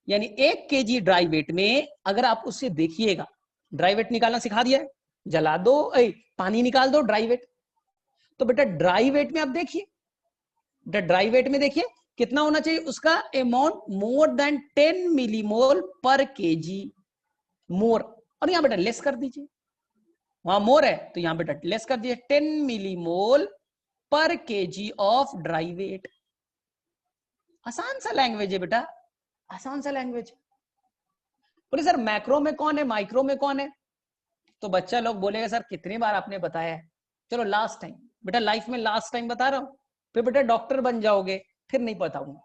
यानी 1 केजी ड्राई वेट में अगर आप उससे देखिएगा, ड्राई वेट निकालना सिखा दिया है, जला दो पानी निकाल दो ड्राई वेट, तो बेटा ड्राई वेट में आप देखिए, ड्राई वेट में देखिए कितना होना चाहिए उसका अमाउंट, मोर देन 10 मिलीमोल पर केजी, मोर, और यहां बेटा लेस कर दीजिए, वहां मोर है तो यहां बेटा लेस कर दीजिए, 10 मिलीमोल पर केजी ऑफ ड्राई वेट। आसान सा लैंग्वेज है बेटा, आसान सा लैंग्वेज। बोले सर मैक्रो में कौन है, माइक्रो में कौन है? तो बच्चा लोग बोलेगा सर कितनी बार आपने बताया है, चलो लास्ट टाइम बेटा, लाइफ में लास्ट टाइम बता रहा हूं, फिर बेटा डॉक्टर बन जाओगे फिर नहीं बताऊंगा,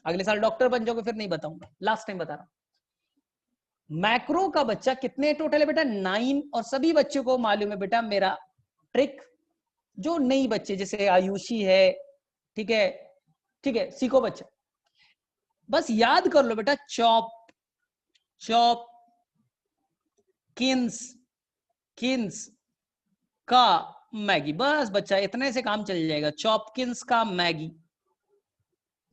अगले साल डॉक्टर बन जाओगे फिर नहीं बताऊंगा, लास्ट टाइम बता रहा हूं। मैक्रो का बच्चा कितने टोटल है बेटा? 9, और सभी बच्चों को मालूम है बेटा मेरा ट्रिक, जो नई बच्चे जैसे आयुषी है, ठीक है, ठीक है, सीखो बच्चा, बस याद कर लो बेटा, चॉप चॉप किन्स किन्स का मैगी। बस बच्चा इतने से काम चल जाएगा। चॉपकिंस का मैगी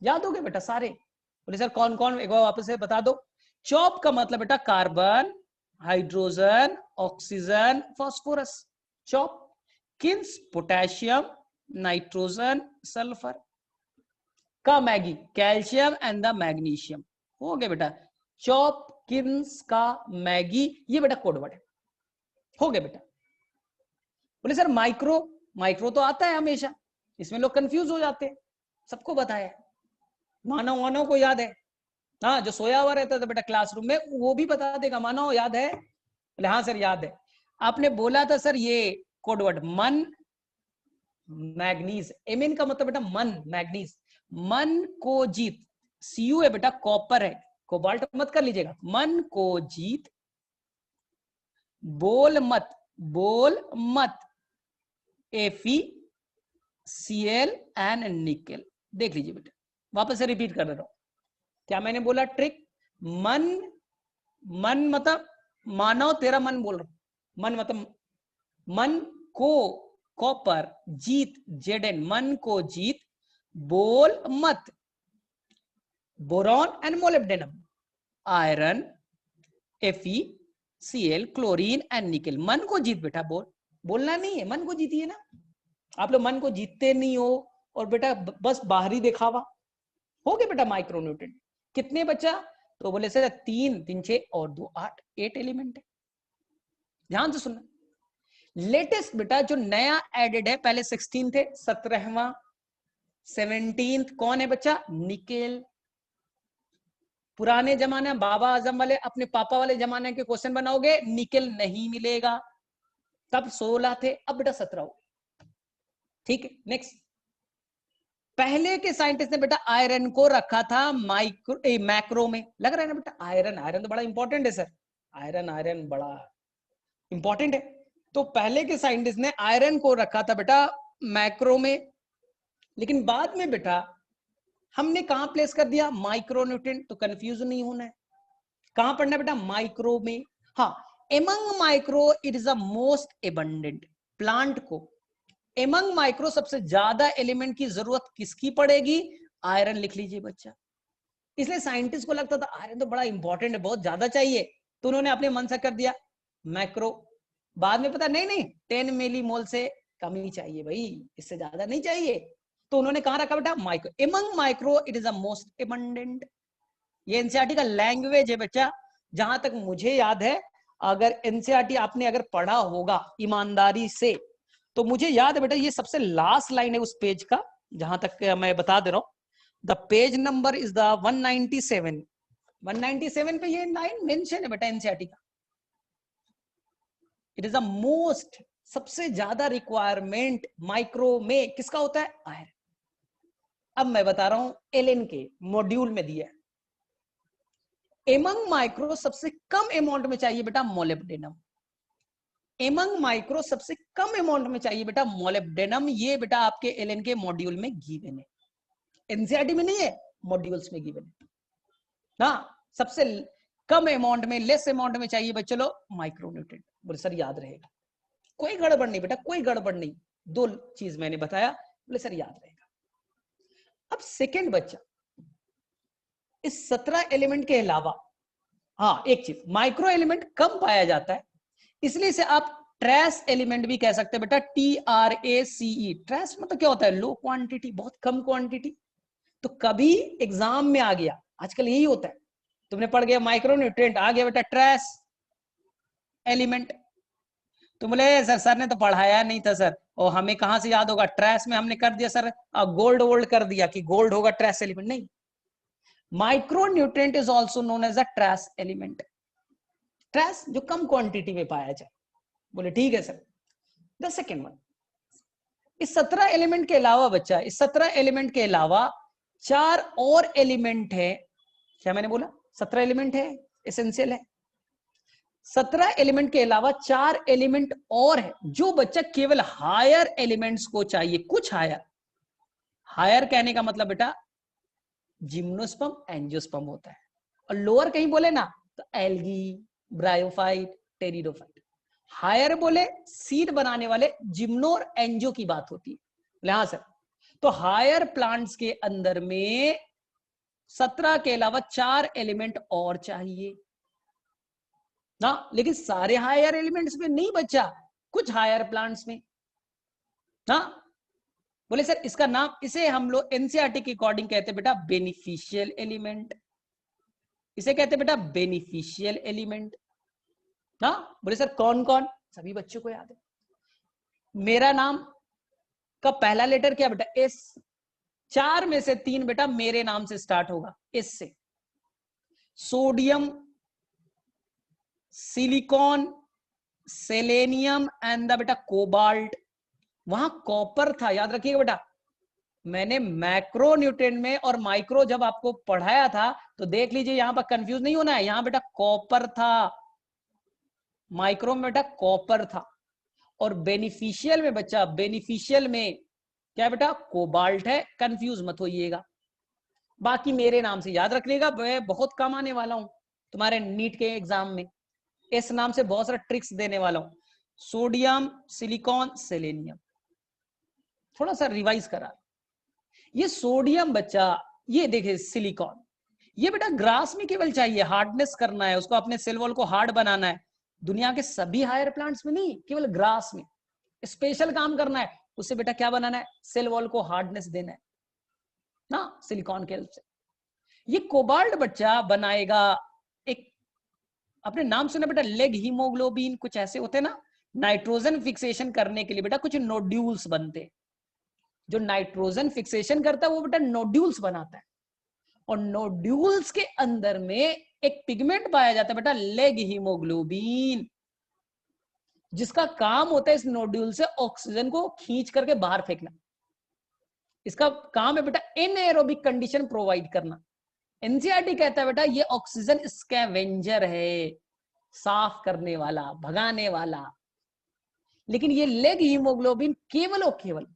याद हो गए बेटा सारे? बोले सर कौन कौन, एक बार वापस से बता दो। चॉप का मतलब बेटा carbon, hydrogen, oxygen, phosphorus. Chop kins potassium, nitrogen, sulphur. का Maggi calcium and the magnesium. हो गया बेटा चॉपकिंस का मैगी, ये बेटा कोड वर्ड है। हो गया बेटा। बोले सर माइक्रो, माइक्रो तो आता है हमेशा, इसमें लोग कंफ्यूज हो जाते हैं। सबको बताया, मानव मानव को याद है। हाँ जो सोया हुआ रहता था बेटा क्लासरूम में वो भी बता देगा, मानव याद है? बोले हाँ सर याद है। आपने बोला था सर ये कोडवर्ड मन मैग्नीज, एमिन का मतलब बेटा मन, मैग्नीज। मन को जीत, सीयू है बेटा, कॉपर है, कोबाल्ट मत कर लीजिएगा। मन को जीत, बोल मत, बोल मत, एफी, सीएल एंड निकेल। देख लीजिए बेटा, वापस से रिपीट कर रहा हूं। क्या मैंने बोला ट्रिक? मन, मन मतलब मानव, तेरा मन बोल रहा हूं। मन मतलब मन को कॉपर, जीत जेडन, मन को जीत, बोल मत boron and molybdenum, iron, F E, C L, chlorine and nickel. मन को जीत बेटा, बोल, बोलना नहीं है, मन को जीतिए ना। आप लोग मन को जीतते नहीं हो और बेटा बस बाहरी दिखावा। हो गया बेटा माइक्रोन्यूट्रिएंट कितने बच्चा? तो बोले सर 3 3 6 और 2 8, 8 एलिमेंट है। ध्यान से सुनना, लेटेस्ट बेटा जो नया एडेड है, पहले 16 थे, 17वां 17th कौन है बच्चा? निकेल। पुराने जमाने बाबा आजम वाले, अपने पापा वाले जमाने के क्वेश्चन बनाओगे निकेल नहीं मिलेगा। तब 16 थे, अब बेटा 17 हो। ठीक है नेक्स्ट। पहले के साइंटिस्ट ने बेटा आयरन को रखा था मैक्रो में। लग रहा है ना बेटा, आयरन, आयरन तो बड़ा इंपॉर्टेंट है सर, आयरन आयरन बड़ा इंपॉर्टेंट है। तो पहले के साइंटिस्ट ने आयरन को रखा था बेटा मैक्रो में, लेकिन बाद में बेटा हमने कहां प्लेस कर दिया? माइक्रोन्यूट्रिएंट। तो कंफ्यूज नहीं होना है, कहां पढ़ना बेटा? माइक्रो में। हाँ, among micro it is the most abundant. Plant को एमंग माइक्रो सबसे ज्यादा एलिमेंट की जरूरत किसकी पड़ेगी? आयरन। लिख लीजिए बच्चा। इसलिए साइंटिस्ट को लगता था आयरन तो बड़ा इंपॉर्टेंट है, बहुत ज्यादा चाहिए, तो उन्होंने अपने मन से कर दिया मैक्रो। बाद में पता नहीं नहीं 10 मिलीमोल से कम ही चाहिए भाई, इससे ज्यादा नहीं चाहिए, तो उन्होंने कहां रखा बेटा? Micro. Among micro it is the most abundant. ये एनसीईआरटी का लैंग्वेज है बच्चा। जहां तक मुझे याद है, अगर एनसीईआरटी आपने अगर पढ़ा होगा ईमानदारी से, तो मुझे याद है बेटा ये सबसे लास्ट लाइन है उस पेज का, जहां तक मैं बता दे रहा हूं। The page number is the 197। 197 पे ये लाइन मेंशन है बेटा एनसीईआरटी का। इट इज द मोस्ट, सबसे ज्यादा रिक्वायरमेंट माइक्रो में किसका होता है? आयरन। अब मैं बता रहा हूं एलएन के मॉड्यूल में दिया है। एमंग माइक्रो सबसे कम अमाउंट में चाहिए बेटा मोलिब्डेनम। एमंग माइक्रो सबसे कम अमाउंट में चाहिए बेटा मोलिब्डेनम। ये बेटा आपके एलएन के मॉड्यूल में गिवन है, एनसीईआरटी में नहीं है, मॉड्यूल्स में गिवन है ना। सबसे कम अमाउंट में, लेस अमाउंट में चाहिए बच्चों लो माइक्रोन्यूट्रिएंट। बोले सर याद रहेगा, कोई गड़बड़ नहीं बेटा, कोई गड़बड़ नहीं, 2 चीज मैंने बताया, बोले सर याद रहेगा। अब सेकेंड बच्चा, इस 17 एलिमेंट के अलावा हाँ एक चीज, माइक्रो एलिमेंट कम पाया जाता है, इसलिए इसे आप ट्रेस एलिमेंट भी कह सकते हैं बेटा, TRACE। ट्रेस मतलब क्या होता है? लो क्वांटिटी, बहुत कम क्वांटिटी। तो कभी एग्जाम में आ गया, आजकल यही होता है, तुमने पढ़ गया माइक्रोन्यूट्रिएंट, आ गया बेटा ट्रेस एलिमेंट। तुम बोले सर ने तो पढ़ाया नहीं था सर, और हमें कहां से याद होगा? ट्रेस में हमने कर दिया सर, गोल्ड वोल्ड कर दिया कि गोल्ड होगा ट्रेस एलिमेंट। नहीं, micronutrient is also known as a trace element. Trace जो कम क्वांटिटी में पाया जाए। बोले ठीक है सर। द सेकेंड वन, इस 17 एलिमेंट के अलावा बच्चा, इस 17 एलिमेंट के अलावा 4 और एलिमेंट है। क्या मैंने बोला? 17 एलिमेंट है, एसेंशियल है। 17 एलिमेंट के अलावा 4 एलिमेंट और है जो बच्चा केवल हायर एलिमेंट्स को चाहिए, कुछ हायर। हायर कहने का मतलब बेटा जिम्नोस्पर्म, एंजियोस्पर्म होता है, और लोअर कहीं बोले ना तो तो एल्गी, ब्रायोफाइट, टेरिडोफाइट। हायर बोले सीड बनाने वाले जिम्नोर एंजो की बात होती है। बोले हाँ सर, तो हायर प्लांट्स के अंदर में 17 के अलावा 4 एलिमेंट और चाहिए ना, लेकिन सारे हायर एलिमेंट्स में नहीं बचा, कुछ हायर प्लांट्स में ना। बोले सर इसका नाम, इसे हम लोग एनसीईआरटी के अकॉर्डिंग कहते हैं बेटा बेनिफिशियल एलिमेंट, इसे कहते हैं बेटा बेनिफिशियल एलिमेंट ना। बोले सर कौन कौन, सभी बच्चों को याद है। मेरा नाम का पहला लेटर क्या बेटा, एस। 4 में से 3 बेटा मेरे नाम से स्टार्ट होगा, एस से। Sodium, silicon, selenium and the बेटा कोबाल्ट। वहां कॉपर था, याद रखिएगा बेटा। मैंने मैक्रो न्यूट्रिएंट में और माइक्रो जब आपको पढ़ाया था तो देख लीजिए, यहां पर कंफ्यूज नहीं होना है। यहां बेटा कॉपर था, माइक्रो में बेटा कॉपर था, और बेनिफिशियल में बच्चा, बेनिफिशियल में क्या बेटा कोबाल्ट है, कंफ्यूज मत होइएगा। बाकी मेरे नाम से याद रखिएगा, मैं बहुत कम आने वाला हूं तुम्हारे नीट के एग्जाम में, इस नाम से बहुत सारा ट्रिक्स देने वाला हूं। सोडियम, सिलिकॉन, सेलेनियम, थोड़ा सा रिवाइज करा। ये सोडियम बच्चा, ये देखिए सिलिकॉन, ये बेटा ग्रास में केवल चाहिए, हार्डनेस करना है उसको, अपने सेल वॉल को हार्ड बनाना है। दुनिया के सभी हायर प्लांट्स में नहीं, केवल ग्रास में स्पेशल काम करना है। उससे बेटा क्या बनाना है, सेल वॉल को हार्डनेस देना है ना, सिलिकॉन के हेल्प से। ये कोबाल्ट बच्चा बनाएगा एक, अपने नाम सुना बेटा लेग हीमोग्लोबिन, कुछ ऐसे होते हैं ना, नाइट्रोजन फिक्सेशन करने के लिए बेटा कुछ नोड्यूल्स बनते, जो नाइट्रोजन फिक्सेशन करता है वो बेटा नोड्यूल्स बनाता है, और नोड्यूल्स के अंदर में एक पिगमेंट पाया जाता है बेटा लेग हीमोग्लोबिन, जिसका काम होता है इस नोड्यूल से ऑक्सीजन को खींच करके बाहर फेंकना। इसका काम है बेटा एनएरोबिक कंडीशन प्रोवाइड करना। एनसीईआरटी कहता है बेटा ये ऑक्सीजन स्कैवेंजर है, साफ करने वाला, भगाने वाला। लेकिन ये लेग हीमोग्लोबिन केवल और केवल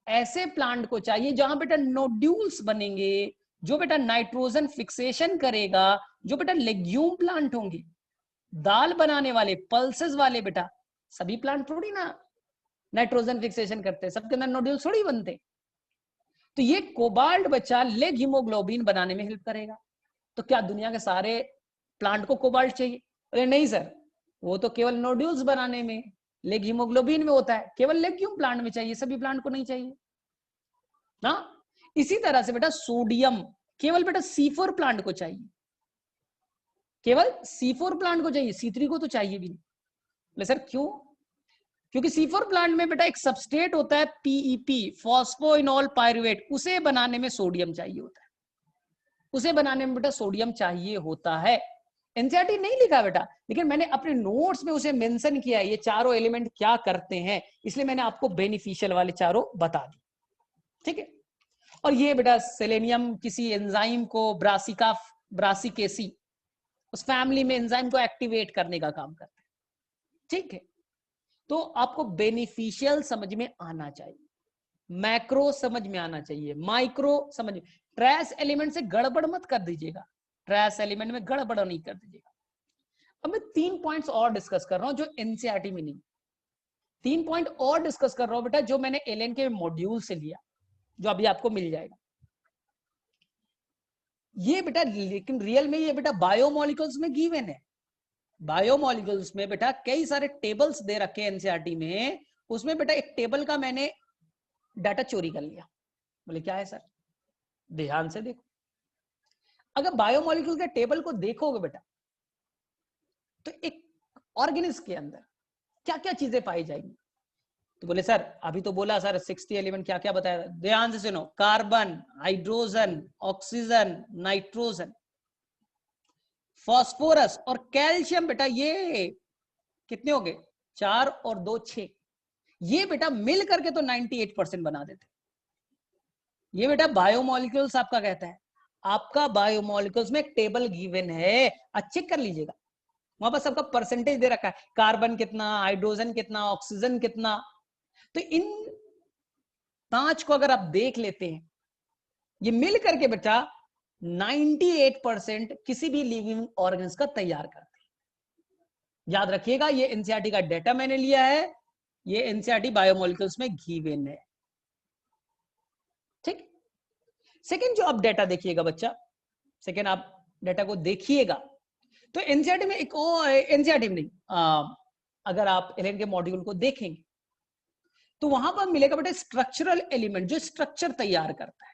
ऐसे प्लांट को चाहिए जहां बेटा नोड्यूल्स बनेंगे, जो बेटा नाइट्रोजन फिक्सेशन करेगा, जो बेटा लेग्यूम प्लांट होंगे, दाल बनाने वाले, पल्सेस वाले। बेटा सभी प्लांट थोड़ी ना नाइट्रोजन फिक्सेशन करते हैं, सबके अंदर नोड्यूल थोड़ी बनते। तो ये कोबाल्ट बच्चा लेग हीमोग्लोबिन बनाने में हेल्प करेगा। तो क्या दुनिया के सारे प्लांट को कोबाल्ट चाहिए? अरे नहीं सर, वो तो केवल नोड्यूल्स बनाने में, लेग हीमोग्लोबिन में होता है, केवल लेग्यूम प्लांट में चाहिए, सभी प्लांट को नहीं चाहिए ना। इसी तरह से बेटा सोडियम केवल बेटा C4 प्लांट को चाहिए, केवल C4 प्लांट को चाहिए, C3 को तो चाहिए भी नहीं। सर क्यों? क्योंकि C4 प्लांट में बेटा एक सबस्ट्रेट होता है PEP, फॉस्फोइनोल पायरुवेट, उसे बनाने में सोडियम चाहिए होता है, उसे बनाने में बेटा सोडियम चाहिए होता है। एनसीईआरटी नहीं लिखा बेटा, लेकिन मैंने अपने नोट्स में उसे मेंशन किया है, ये चारों एलिमेंट क्या करते हैं, इसलिए मैंने आपको बेनिफिशियल वाले चारों बता दी। ठीक है। और ये बेटा सेलेनियम किसी एंजाइम को, ब्रासिकेसी, उस फैमिली में एंजाइम को एक्टिवेट करने का काम करता है। ठीक है, तो आपको बेनिफिशियल समझ में आना चाहिए, मैक्रो समझ में आना चाहिए, माइक्रो समझ में। ट्रेस एलिमेंट से गड़बड़ मत कर दीजिएगा, ट्रेस एलिमेंट में गड़बड़ नहीं कर दीजिएगा। अब मैं 3 पॉइंट्स और डिस्कस कर रहा हूं जो एनसीईआरटी में नहीं, 3 पॉइंट और डिस्कस कर रहा हूं बेटा जो मैंने एलएन के मॉड्यूल से लिया, जो अभी आपको मिल जाएगा। ये बेटा लेकिन रियल में ये बेटा बायोमोलिक्यूल्स में गिवन है। बायोमोलिक्यूल्स में बेटा कई सारे टेबल्स दे रखे हैं एनसीईआरटी में, उसमें बेटा एक टेबल का मैंने डाटा चोरी कर लिया। बोले क्या है सर? ध्यान से देखो, अगर बायोमोलिक्यूल के टेबल को देखोगे बेटा तो एक ऑर्गेनिज्म के अंदर क्या क्या चीजें पाई जाएंगी। तो बोले सर अभी तो बोला सर 60 एलिमेंट क्या क्या बताया, ध्यान से सुनो। Carbon, hydrogen, oxygen, nitrogen, phosphorus और कैल्शियम। बेटा ये कितने हो गए? 4 और 2 6। ये बेटा मिल करके तो 98% बना देते। ये बेटा बायोमोलिक्यूल्स आपका कहता है, आपका बायोमोलिक्यूल्स में एक टेबल गिवन है, अच्छे कर लीजिएगा, वहां पर सबका परसेंटेज दे रखा है, कार्बन कितना, हाइड्रोजन कितना, ऑक्सीजन कितना। तो इन 5 को अगर आप देख लेते हैं, ये मिल करके बेटा 98% किसी भी लिविंग ऑर्गन्स का तैयार करते हैं। याद रखिएगा, ये एनसीईआरटी का डेटा मैंने लिया है, ये एनसीईआरटी बायोमोलिक्यूल्स में गिवन है। ठीक। सेकंड जो आप डेटा देखिएगा बच्चा, सेकंड आप डेटा को देखिएगा, तो एनसीईआरटी में एक और, एनसीईआरटी में नहीं, अगर आप एलएन के मॉड्यूल को देखेंगे तो वहां पर मिलेगा बेटा स्ट्रक्चरल एलिमेंट जो स्ट्रक्चर तैयार करता है।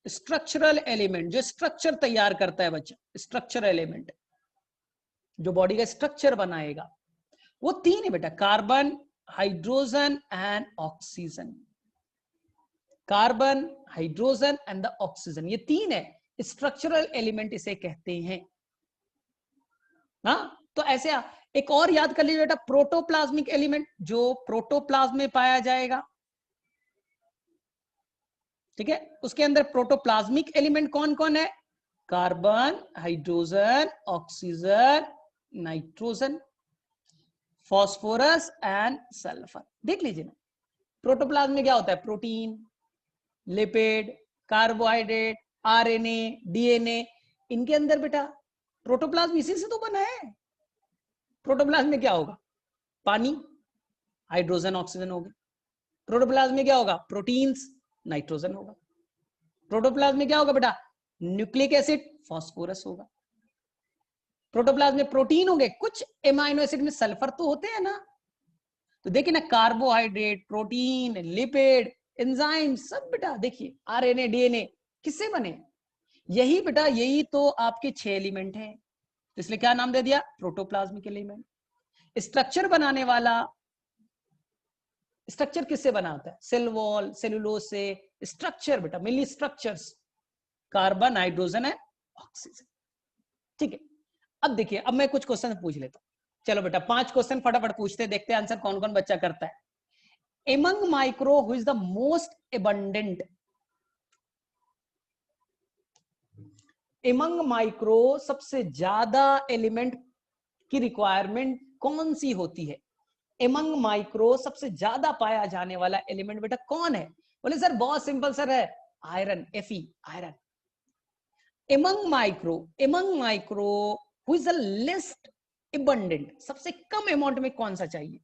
स्ट्रक्चरल एलिमेंट जो स्ट्रक्चर तैयार करता है बच्चा, स्ट्रक्चर एलिमेंट जो बॉडी का स्ट्रक्चर बनाएगा, वो तीन है बेटा, carbon, hydrogen and oxygen. Carbon, hydrogen and the oxygen, ये तीन है स्ट्रक्चरल एलिमेंट इसे कहते हैं। हाँ, तो ऐसे एक और याद कर लीजिए बेटा, प्रोटोप्लाज्मिक एलिमेंट जो प्रोटोप्लाज्म में पाया जाएगा। ठीक है, उसके अंदर प्रोटोप्लाज्मिक एलिमेंट कौन कौन है? Carbon, hydrogen, oxygen, nitrogen, phosphorus and sulphur. देख लीजिए ना, प्रोटोप्लाज्म में क्या होता है? Protein, lipid, carbohydrate, RNA, DNA, इनके अंदर बेटा प्रोटोप्लाज्म इसी से तो बना है। प्रोटोप्लाज्म में क्या होगा? पानी, हाइड्रोजन, ऑक्सीजन होगा। प्रोटोप्लाज्म में क्या होगा? प्रोटीन्स, नाइट्रोजन होगा। प्रोटोप्लाज्म में क्या होगा बेटा? न्यूक्लिक एसिड, फास्फोरस होगा। प्रोटोप्लाज्म में प्रोटीन होंगे, कुछ एमाइनो एसिड में सल्फर तो होते हैं ना। तो देखिए ना, कार्बोहाइड्रेट, प्रोटीन, लिपिड, एंजाइम, सब बेटा देखिए, आरएनए, डीएनए किससे बने? यही बेटा, यही तो आपके 6 एलिमेंट हैं, इसलिए क्या नाम दे दिया? Protoplasmic element. स्ट्रक्चर बनाने वाला, स्ट्रक्चर किससे बनाता है? सेल वॉल, सेलुलोज से। स्ट्रक्चर बेटा mainly structures carbon, hydrogen and oxygen. ठीक है, अब देखिए, अब मैं कुछ क्वेश्चन पूछ लेता हूं। चलो बेटा 5 क्वेश्चन फटाफट पूछते, देखते हैं आंसर कौन कौन बच्चा करता है। Among micro who is the most abundant, among micro सबसे ज्यादा एलिमेंट की रिक्वायरमेंट कौन सी होती है? एमंग माइक्रो सबसे ज्यादा पाया जाने वाला एलिमेंट बेटा कौन है? बोले सर बहुत सिंपल सर है, iron, Fe, iron. Among micro who is the लेस्ट abundant, सबसे कम अमाउंट में कौन सा चाहिए?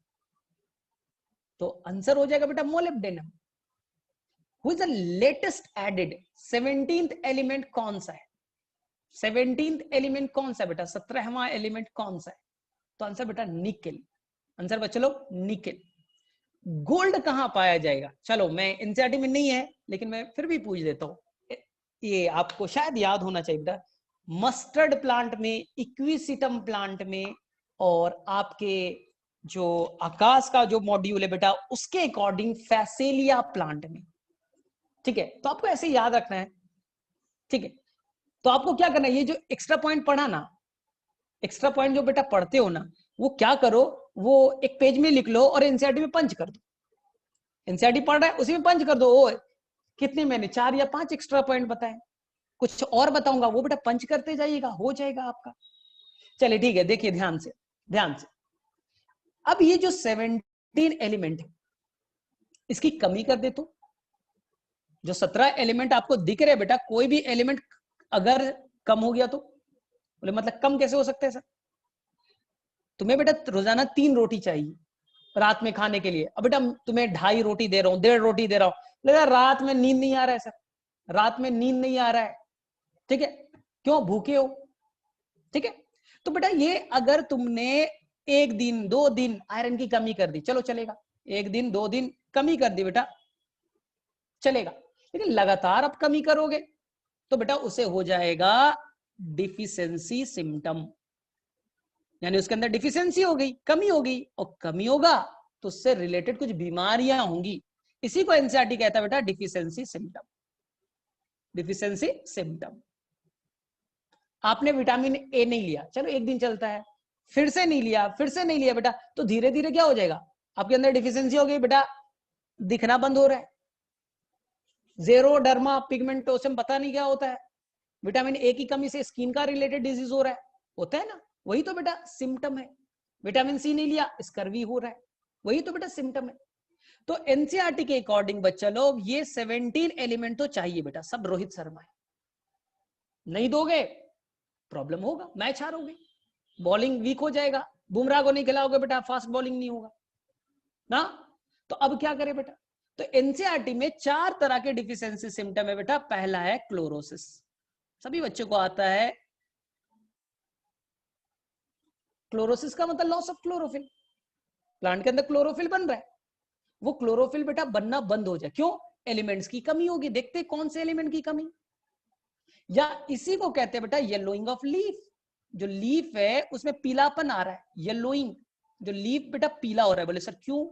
तो आंसर हो जाएगा बेटा molybdenum. Who is the latest added, 17th element कौन सा है? 17th एलिमेंट कौन सा है बेटा? 17वां एलिमेंट कौन सा है? तो आंसर बेटा निकेल। आंसर बच्चे लोग निकेल। गोल्ड कहां पाया जाएगा? चलो मैं एनसीईआरटी में नहीं है लेकिन मैं फिर भी पूछ देता हूं, ये आपको शायद याद होना चाहिए बेटा, मस्टर्ड प्लांट में, इक्विसिटम प्लांट में, और आपके जो आकाश का जो मॉड्यूल है बेटा उसके अकॉर्डिंग फैसेलिया प्लांट में। ठीक है, तो आपको ऐसे याद रखना है। ठीक है, तो आपको क्या करना है, ये जो एक्स्ट्रा पॉइंट पढ़ा ना, एक्स्ट्रा पॉइंट जो बेटा पढ़ते हो ना, वो क्या करो, वो एक पेज में लिख लो और एनसीईआरटी में पंच कर दो। एनसीईआरटी पढ़ रहा है उसी में पंच कर दो। ओ कितने मैंने 4 या 5 एक्स्ट्रा पॉइंट बताए, कुछ और बताऊंगा वो बेटा पंच करते जाइएगा, हो जाएगा आपका। चलिए ठीक है, देखिए ध्यान से, ध्यान से। अब ये जो 17 एलिमेंट है इसकी कमी कर दे तो, जो 17 एलिमेंट आपको दिख रहे हैं बेटा, कोई भी एलिमेंट अगर कम हो गया तो, बोले मतलब कम कैसे हो सकते हैं सर? तुम्हें बेटा रोजाना 3 रोटी चाहिए रात में खाने के लिए, अब बेटा तुम्हें 2.5 रोटी दे रहा हूं, 1.5 रोटी दे रहा हूं, लेकिन रात में नींद नहीं आ रहा है सर, रात में नींद नहीं आ रहा है। ठीक है, क्यों? भूखे हो। ठीक है, तो बेटा ये अगर तुमने 1 दिन 2 दिन आयरन की कमी कर दी, चलो चलेगा, 1 दिन 2 दिन कमी कर दी बेटा चलेगा, लेकिन लगातार आप कमी करोगे तो बेटा उसे हो जाएगा डिफिशियंसी सिम्टम, यानी उसके अंदर डिफिशियंसी हो गई, कमी हो गई, और कमी होगा तो उससे रिलेटेड कुछ बीमारियां होंगी। इसी को एनसीईआरटी कहता है बेटा डिफिशियंसी सिम्टम, डिफिशियंसी सिम्टम। आपने विटामिन ए नहीं लिया, चलो 1 दिन चलता है, फिर से नहीं लिया, फिर से नहीं लिया बेटा, तो धीरे धीरे क्या हो जाएगा, आपके अंदर डिफिशियंसी हो गई बेटा, दिखना बंद हो रहा है। ज़ेरोडर्मा पिगमेंटोसम पता नहीं क्या होता है, विटामिन ए की कमी से स्किन का रिलेटेड डिजीज हो रहा है, होता है ना, वही तो बेटा सिम्टम है। विटामिन सी नहीं लिया, स्कर्वी हो रहा है, वही तो बेटा सिम्टम है। तो एनसीईआरटी के अकॉर्डिंग बच्चा लोग ये 17 एलिमेंट तो चाहिए बेटा, सब रोहित शर्मा है। नहीं दोगे प्रॉब्लम होगा, मैच हारोगे, बॉलिंग वीक हो जाएगा, बुमराह को नहीं खिलाओगे बेटा फास्ट बॉलिंग नहीं होगा ना। तो अब क्या करें बेटा, तो एनसीईआरटी में 4 तरह के डिफिशियंसी सिम्टम है बेटा। पहला है क्लोरोसिस, सभी बच्चों को आता है। क्लोरोसिस का मतलब लॉस ऑफ क्लोरोफिल, प्लांट के अंदर क्लोरोफिल बन रहा है, वो क्लोरोफिल बेटा बनना बंद हो जाए, क्यों, एलिमेंट्स की कमी होगी। देखते कौन से एलिमेंट की कमी, या इसी को कहते हैं बेटा येलोइंग ऑफ लीफ। जो लीफ है उसमें पीलापन आ रहा है, येलोइंग, जो लीफ बेटा पीला हो रहा है। बोले सर क्यों,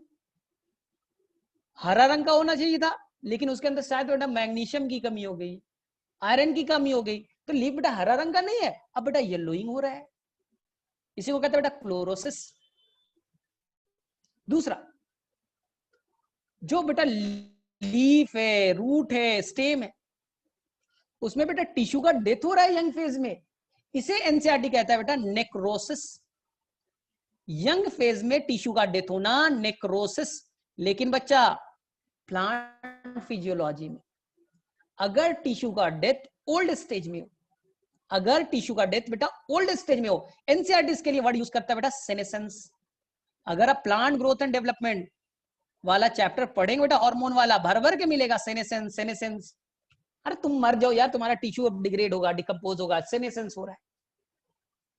हरा रंग का होना चाहिए था, लेकिन उसके अंदर शायद बेटा मैग्नीशियम की कमी हो गई, आयरन की कमी हो गई, तो लीफ बेटा हरा रंग का नहीं है, अब बेटा येलोइंग हो रहा है, इसी को कहते हैं बेटा क्लोरोसिस। दूसरा, जो बेटा लीफ है, रूट है, स्टेम है, उसमें बेटा टिश्यू का डेथ हो रहा है यंग फेज में, इसे एनसीईआरटी कहता है बेटा नेक्रोसिस। यंग फेज में टिश्यू का डेथ होना नेक्रोसिस। लेकिन बच्चा प्लांट फिजियोलॉजी में अगर टिश्यू का डेथ ओल्ड स्टेज में हो, अगर टिश्यू का डेथ बेटा ओल्ड स्टेज में हो, एनसीईआरटी इसके लिए वर्ड यूज करता है बेटा सेनेसेंस। अगर आप प्लांट ग्रोथ एंड डेवलपमेंट वाला चैप्टर पढ़ेंगे बेटा, हार्मोन वाला भर भर के मिलेगा सेनेसेंस सेनेसेंस। अरे तुम मर जाओ यार, तुम्हारा टिश्यू अब डिग्रेड होगा, डिकम्पोज होगा, सेनेसेंस हो रहा है,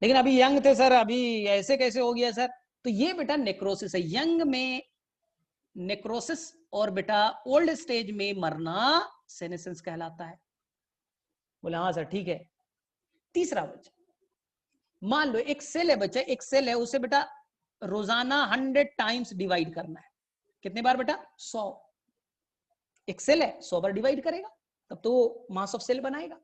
लेकिन अभी यंग थे सर, अभी ऐसे कैसे हो गया सर। तो ये बेटा नेक्रोसिस है, यंग में नेक्रोसिस, और बेटा ओल्ड स्टेज में मरना सेनेसेंस कहलाता है। बोले हाँ सर ठीक है। तीसरा बच्चा, मान लो एक सेल है बच्चा, एक सेल है, उसे बेटा रोजाना 100 टाइम्स डिवाइड करना है। कितने बार बेटा, 100। एक सेल है, 100 बार डिवाइड करेगा, तब तो मास ऑफ सेल बनाएगा,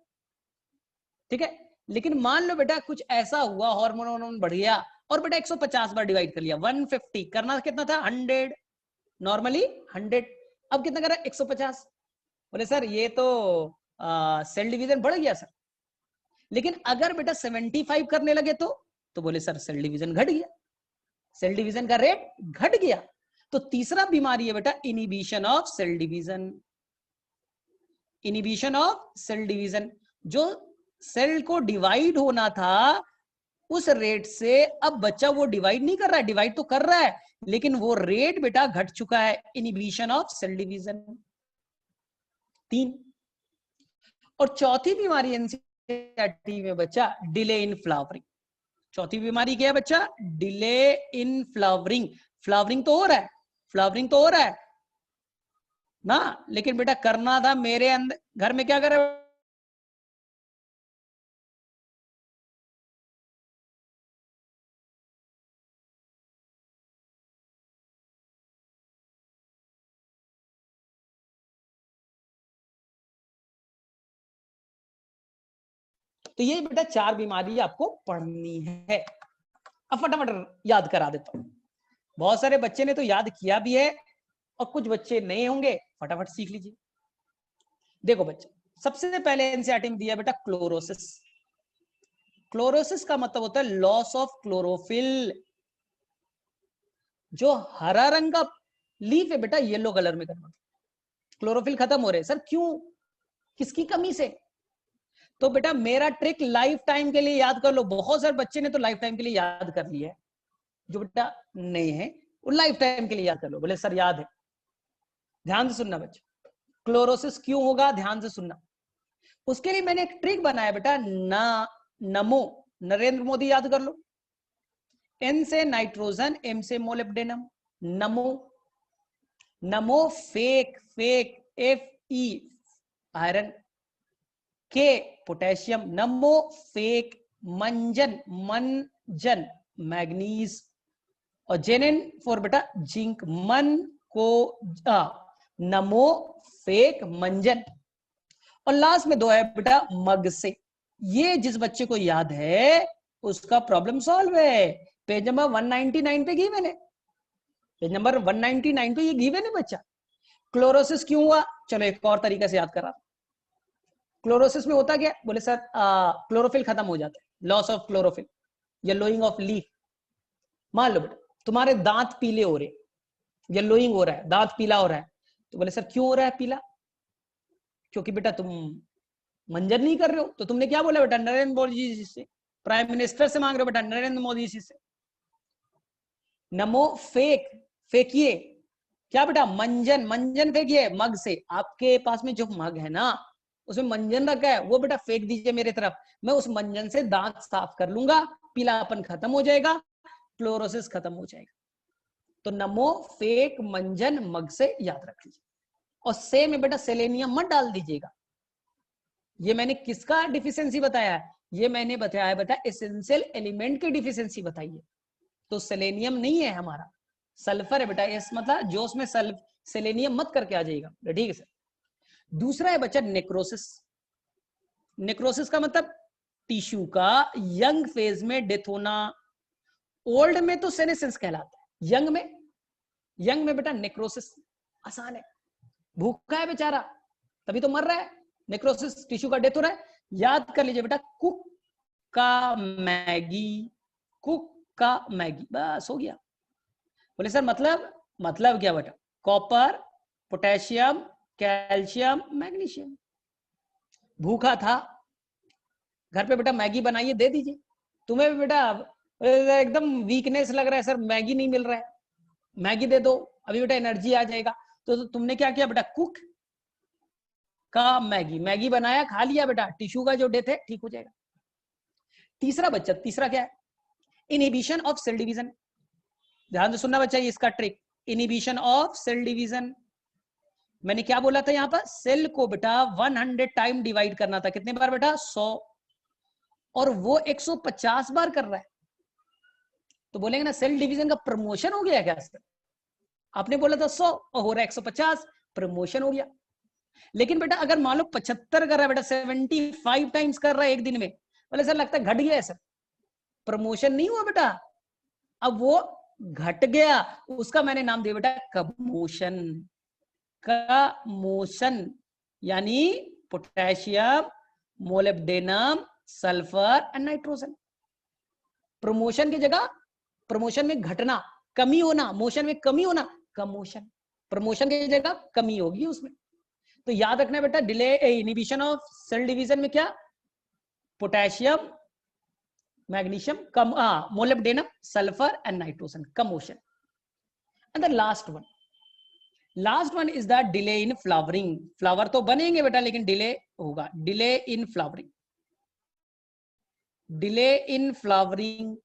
ठीक है। लेकिन मान लो बेटा कुछ ऐसा हुआ, हार्मोन बढ़ गया, और बेटा 150 बार डिवाइड कर लिया, 150, करना कितना था 100, नॉर्मली 100, अब कितना करा 150। बोले सर ये तो सेल डिवीजन बढ़ गया सर। लेकिन अगर बेटा 75 करने लगे तो बोले सर सेल डिवीजन घट गया, सेल डिवीजन का रेट घट गया। तो तीसरा बीमारी है बेटा inhibition of cell division. Inhibition of cell division, जो सेल को डिवाइड होना था उस रेट से अब बच्चा वो डिवाइड नहीं कर रहा है, डिवाइड तो कर रहा है लेकिन वो रेट बेटा घट चुका है, इनिबिशन ऑफ सेल डिवीजन। 3, और चौथी बीमारी एनसीईआरटी में बच्चा डिले इन फ्लावरिंग। चौथी बीमारी क्या है बच्चा, डिले इन फ्लावरिंग। फ्लावरिंग तो हो रहा है, फ्लावरिंग तो हो रहा है ना, लेकिन बेटा करना था मेरे अंदर, घर में क्या करे, तो ये बेटा 4 बीमारी आपको पढ़नी है। अब फटाफट याद करा देता हूं, बहुत सारे बच्चे ने तो याद किया भी है और कुछ बच्चे नए होंगे, फटाफट सीख लीजिए। देखो बच्चे, सबसे पहले एनसीईआरटी में दिया बेटा क्लोरोसिस। क्लोरोसिस का मतलब होता है लॉस ऑफ क्लोरोफिल। जो हरा रंग का लीफ है बेटा येलो कलर में कन्वर्ट, क्लोरोफिल खत्म हो रहे, सर क्यों, किसकी कमी से। तो बेटा मेरा ट्रिक लाइफ टाइम के लिए याद कर लो, बहुत सारे बच्चे ने तो लाइफ टाइम के लिए याद कर लिया है, जो बेटा नहीं है वो लाइफ टाइम के लिए याद कर लो। बोले सर याद है, ध्यान से सुनना बच्चे, क्लोरोसिस क्यों होगा ध्यान से सुनना। उसके लिए मैंने एक ट्रिक बनाया बेटा, नमो, नरेंद्र मोदी याद कर लो, एन से नाइट्रोजन, एम से मोलिब्डेनम, नमो। नमो fake, fake F E iron, के पोटेशियम, नमो फेक मंजन, मंजन मैग्नीज, और जेनिन फॉर बेटा जिंक, मन को नमो फेक मंजन, और लास्ट में 2 है बेटा मग से। ये जिस बच्चे को याद है उसका प्रॉब्लम सॉल्व है। पेज नंबर 199 पे गिवन है, पेज नंबर 199 पे ये गिवन है बच्चा। क्लोरोसिस क्यों हुआ, चलो एक और तरीके से याद करा। क्लोरोसिस में होता क्या, बोले सर क्लोरोफिल खत्म हो जाता है, loss of chlorophyll, yellowing of leaf. मान लो बेटा तुम्हारे दांत पीले हो रहे, येलोइंग हो रहा है, दांत पीला हो रहा है, तो बोले सर क्यों हो रहा है पीला, क्योंकि बेटा तुम मंजन नहीं कर रहे हो तो तुमने क्या बोला बेटा, नरेंद्र मोदी जी से, प्राइम मिनिस्टर से मांग रहे हो बेटा, नरेंद्र मोदी जी से। नमो फेक, फेंकिए क्या बेटा, मंजन, मंजन फेंकिए मग से। आपके पास में जो मग है ना उसमें मंजन रखा है, वो बेटा फेंक दीजिए मेरे तरफ, मैं उस मंजन से दांत साफ कर लूंगा, पीलापन खत्म हो जाएगा, क्लोरोसिस खत्म हो जाएगा। तो नमो फेक मंजन मग से याद रख लीजिए। और से में बेटा सेलेनियम मत डाल दीजिएगा। ये मैंने किसका डिफिशियंसी बताया है, ये मैंने बताया है बेटा एसेंशियल एलिमेंट की डिफिशियंसी बताई है। तो सेलेनियम नहीं है हमारा, सल्फर है बेटा। इस मतलब जो उसमें सेलेनियम मत करके आ जाएगा, ठीक है सर। दूसरा है बच्चा नेक्रोसिस। नेक्रोसिस का मतलब टिश्यू का यंग फेज में डेथ होना। ओल्ड में तो सेनेसेंस कहलाता है, यंग में बेटा नेक्रोसिस आसान है। भूखा है बेचारा तभी तो मर रहा है, नेक्रोसिस टिश्यू का डेथ हो रहा है। याद कर लीजिए बेटा, कुक का मैगी, कुक का मैगी, बस हो गया। बोले सर मतलब क्या बेटा, कॉपर, पोटेशियम, कैल्शियम, मैग्नीशियम। भूखा था, घर पे बेटा मैगी बनाइए दे दीजिए। तुम्हें भी बेटा एकदम वीकनेस लग रहा है, सर मैगी नहीं मिल रहा है, मैगी दे दो, अभी बेटा एनर्जी आ जाएगा। तो तुमने क्या किया बेटा, कुक का मैगी, मैगी बनाया खा लिया बेटा, टिश्यू का जो डेथ है ठीक हो जाएगा। तीसरा बच्चा, तीसरा क्या है, इनहिबिशन ऑफ सेल डिवीजन। ध्यान से सुनना बच्चा, ये इसका trick, inhibition of cell division. मैंने क्या बोला था यहाँ पर, सेल को बेटा 100 टाइम डिवाइड करना था, कितने बार बेटा, 100, और वो 150 बार कर रहा है। तो बोलेंगे ना सेल डिवीजन का प्रमोशन हो गया क्या सर, आपने बोला था 100 और हो रहा है 150, प्रमोशन हो गया। लेकिन बेटा अगर मान लो 75 कर रहा है बेटा, 75 टाइम्स कर रहा है एक दिन में, बोले सर लगता है घट गया है सर, प्रमोशन नहीं हुआ बेटा, अब वो घट गया, उसका मैंने नाम दिया बेटा कमोशन। का मोशन यानी potassium, molybdenum, sulphur and nitrogen. Promotion की जगह, प्रमोशन में घटना, कमी होना, मोशन में कमी होना, कमोशन, प्रमोशन की जगह कमी होगी उसमें। तो याद रखना बेटा, delay inhibition of cell division में क्या, पोटेशियम, मैग्नीशियम, कम, मोलिब्डेनम, सल्फर एंड नाइट्रोजन, कमोशन। And the last one is the delay in flowering. Flower तो बनेंगे बेटा लेकिन डिले होगा, delay in flowering, delay in flowering.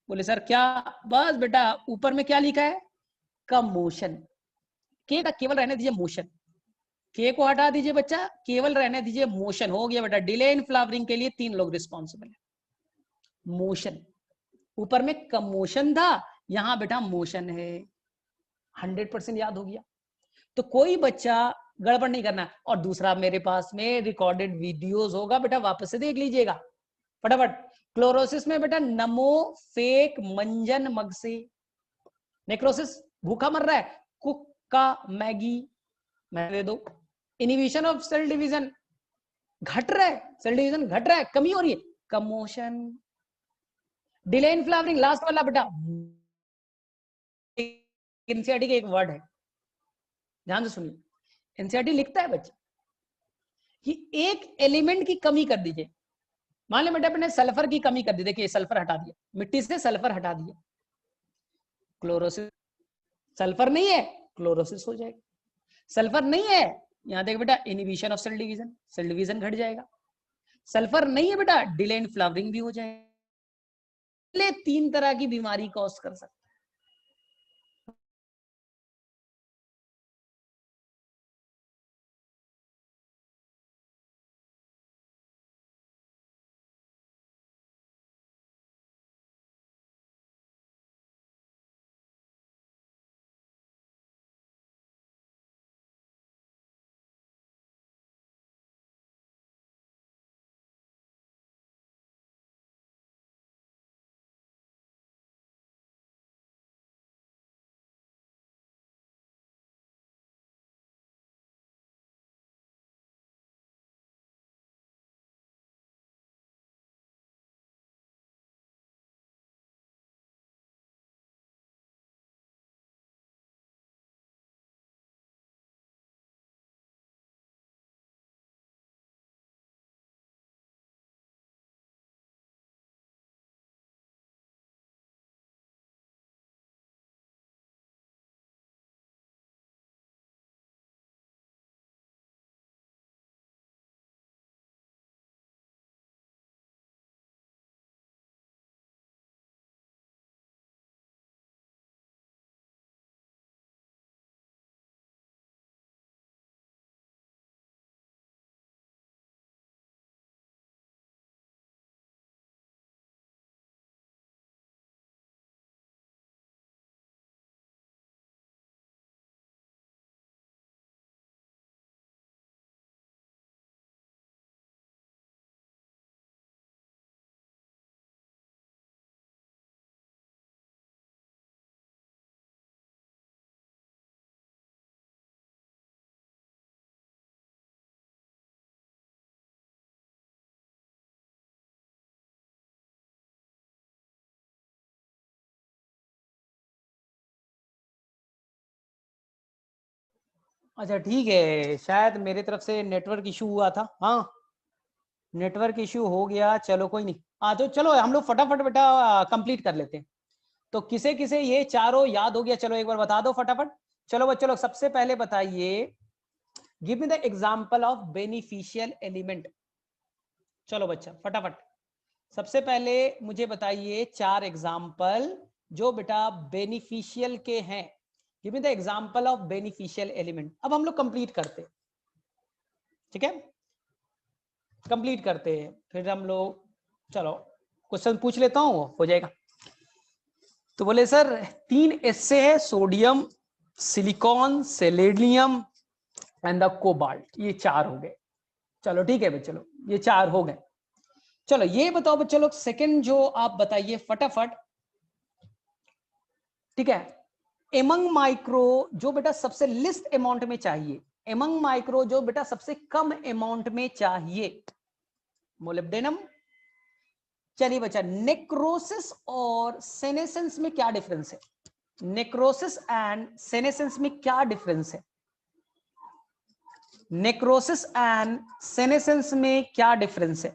बोले सर क्या, बस बेटा ऊपर में क्या लिखा है, कमोशन। के का केवल रहने दीजिए मोशन, के को हटा दीजिए बच्चा, केवल रहने दीजिए मोशन, हो गया बेटा। डिले इन फ्लावरिंग के लिए 3 लोग रिस्पॉन्सिबल है, मोशन, ऊपर में कमोशन था, यहां बेटा मोशन है। 100% याद हो गया। तो कोई बच्चा गड़बड़ नहीं करना। और दूसरा मेरे पास में रिकॉर्डेड वीडियोस होगा बेटा, वापस से देख लीजिएगा फटाफट। क्लोरोसिस में बेटा नमो फेक मंजन मग से, नेक्रोसिस भूखा मर रहा है, कुक का मैगी, मैं दे दो। इनिबिशन ऑफ सेल डिवीजन, घट रहा है, सेल डिवीजन घट रहा है, कमी हो रही है, commotion. Delay in flowering last वाला बेटा, एनसीईआरटी का एक वर्ड है, ध्यान से सुनिए। एनसीईआरटी लिखता है बच्चा कि एक एलिमेंट की कमी कर दीजिए। मान लो बेटा अपने सल्फर की कमी कर दी, देखिए सल्फर हटा दिया, मिट्टी से सल्फर हटा दिया, क्लोरोसिस, सल्फर नहीं है क्लोरोसिस हो जाएगा। सल्फर नहीं है, यहां देख बेटा inhibition of cell division, cell division घट जाएगा। सल्फर नहीं है बेटा, डिले इन फ्लावरिंग भी हो जाएगा। 3 तरह की बीमारी कॉज कर सकता है। अच्छा ठीक है, शायद मेरे तरफ से नेटवर्क इशू हुआ था। हाँ नेटवर्क इशू हो गया, चलो कोई नहीं। तो चलो हम लोग फटाफट बेटा कंप्लीट कर लेते हैं। तो किसे किसे ये चारों याद हो गया, चलो एक बार बता दो फटाफट। चलो बच्चों लोग सबसे पहले बताइए, give me the example of beneficial element. चलो बच्चा फटाफट सबसे पहले मुझे बताइए 4 एग्जाम्पल जो बेटा बेनिफिशियल के हैं। Give me the example of beneficial element. अब हम लोग कंप्लीट करते, ठीक है, कंप्लीट करते हैं फिर हम लोग। चलो क्वेश्चन पूछ लेता हूं, हो जाएगा। तो बोले सर 3 एस्से है, sodium, silicon, selenium and the cobalt, ये 4 हो गए। चलो ठीक है बच्चों लोग, ये 4 हो गए। चलो ये बताओ बच्चों लोग सेकंड जो आप बताइए फटाफट, ठीक है। एमंग माइक्रो जो बेटा सबसे लिस्ट अमाउंट में चाहिए, एमंग माइक्रो जो बेटा सबसे कम अमाउंट में चाहिए, मोलिब्डेनम। चलिए बच्चा, नेक्रोसिस और सेनेसेंस में क्या डिफरेंस है? नेक्रोसिस एंड सेनेसेंस में क्या डिफरेंस है? नेक्रोसिस एंड सेनेसेंस में क्या डिफरेंस है?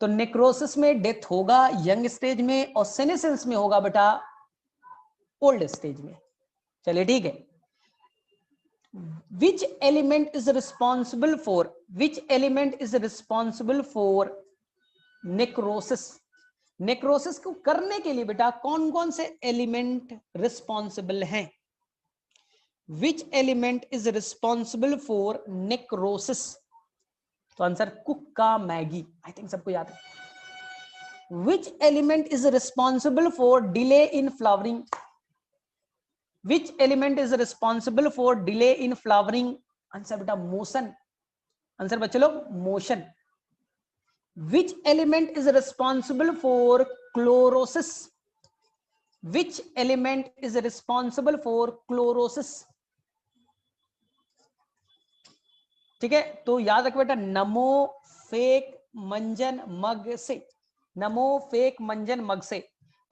तो नेक्रोसिस में डेथ होगा यंग स्टेज में और सेनेसेंस में होगा बेटा ओल्ड स्टेज में। चलिए ठीक है। which element is responsible for necrosis? Necrosis को करने के लिए बेटा कौन कौन से एलिमेंट रिस्पॉन्सिबल हैं? Which element is responsible for necrosis? तो आंसर कुक्का मैगी, आई थिंक सबको याद है। Which element is responsible for delay in flowering? Which element is responsible for delay in flowering? Answer बेटा मोशन, आंसर बच्चे लोग motion. Which element is responsible for chlorosis? Which element is responsible for chlorosis? ठीक है, तो याद रखो बेटा नमो fake मंजन मग से, नमो फेक मंजन मग से।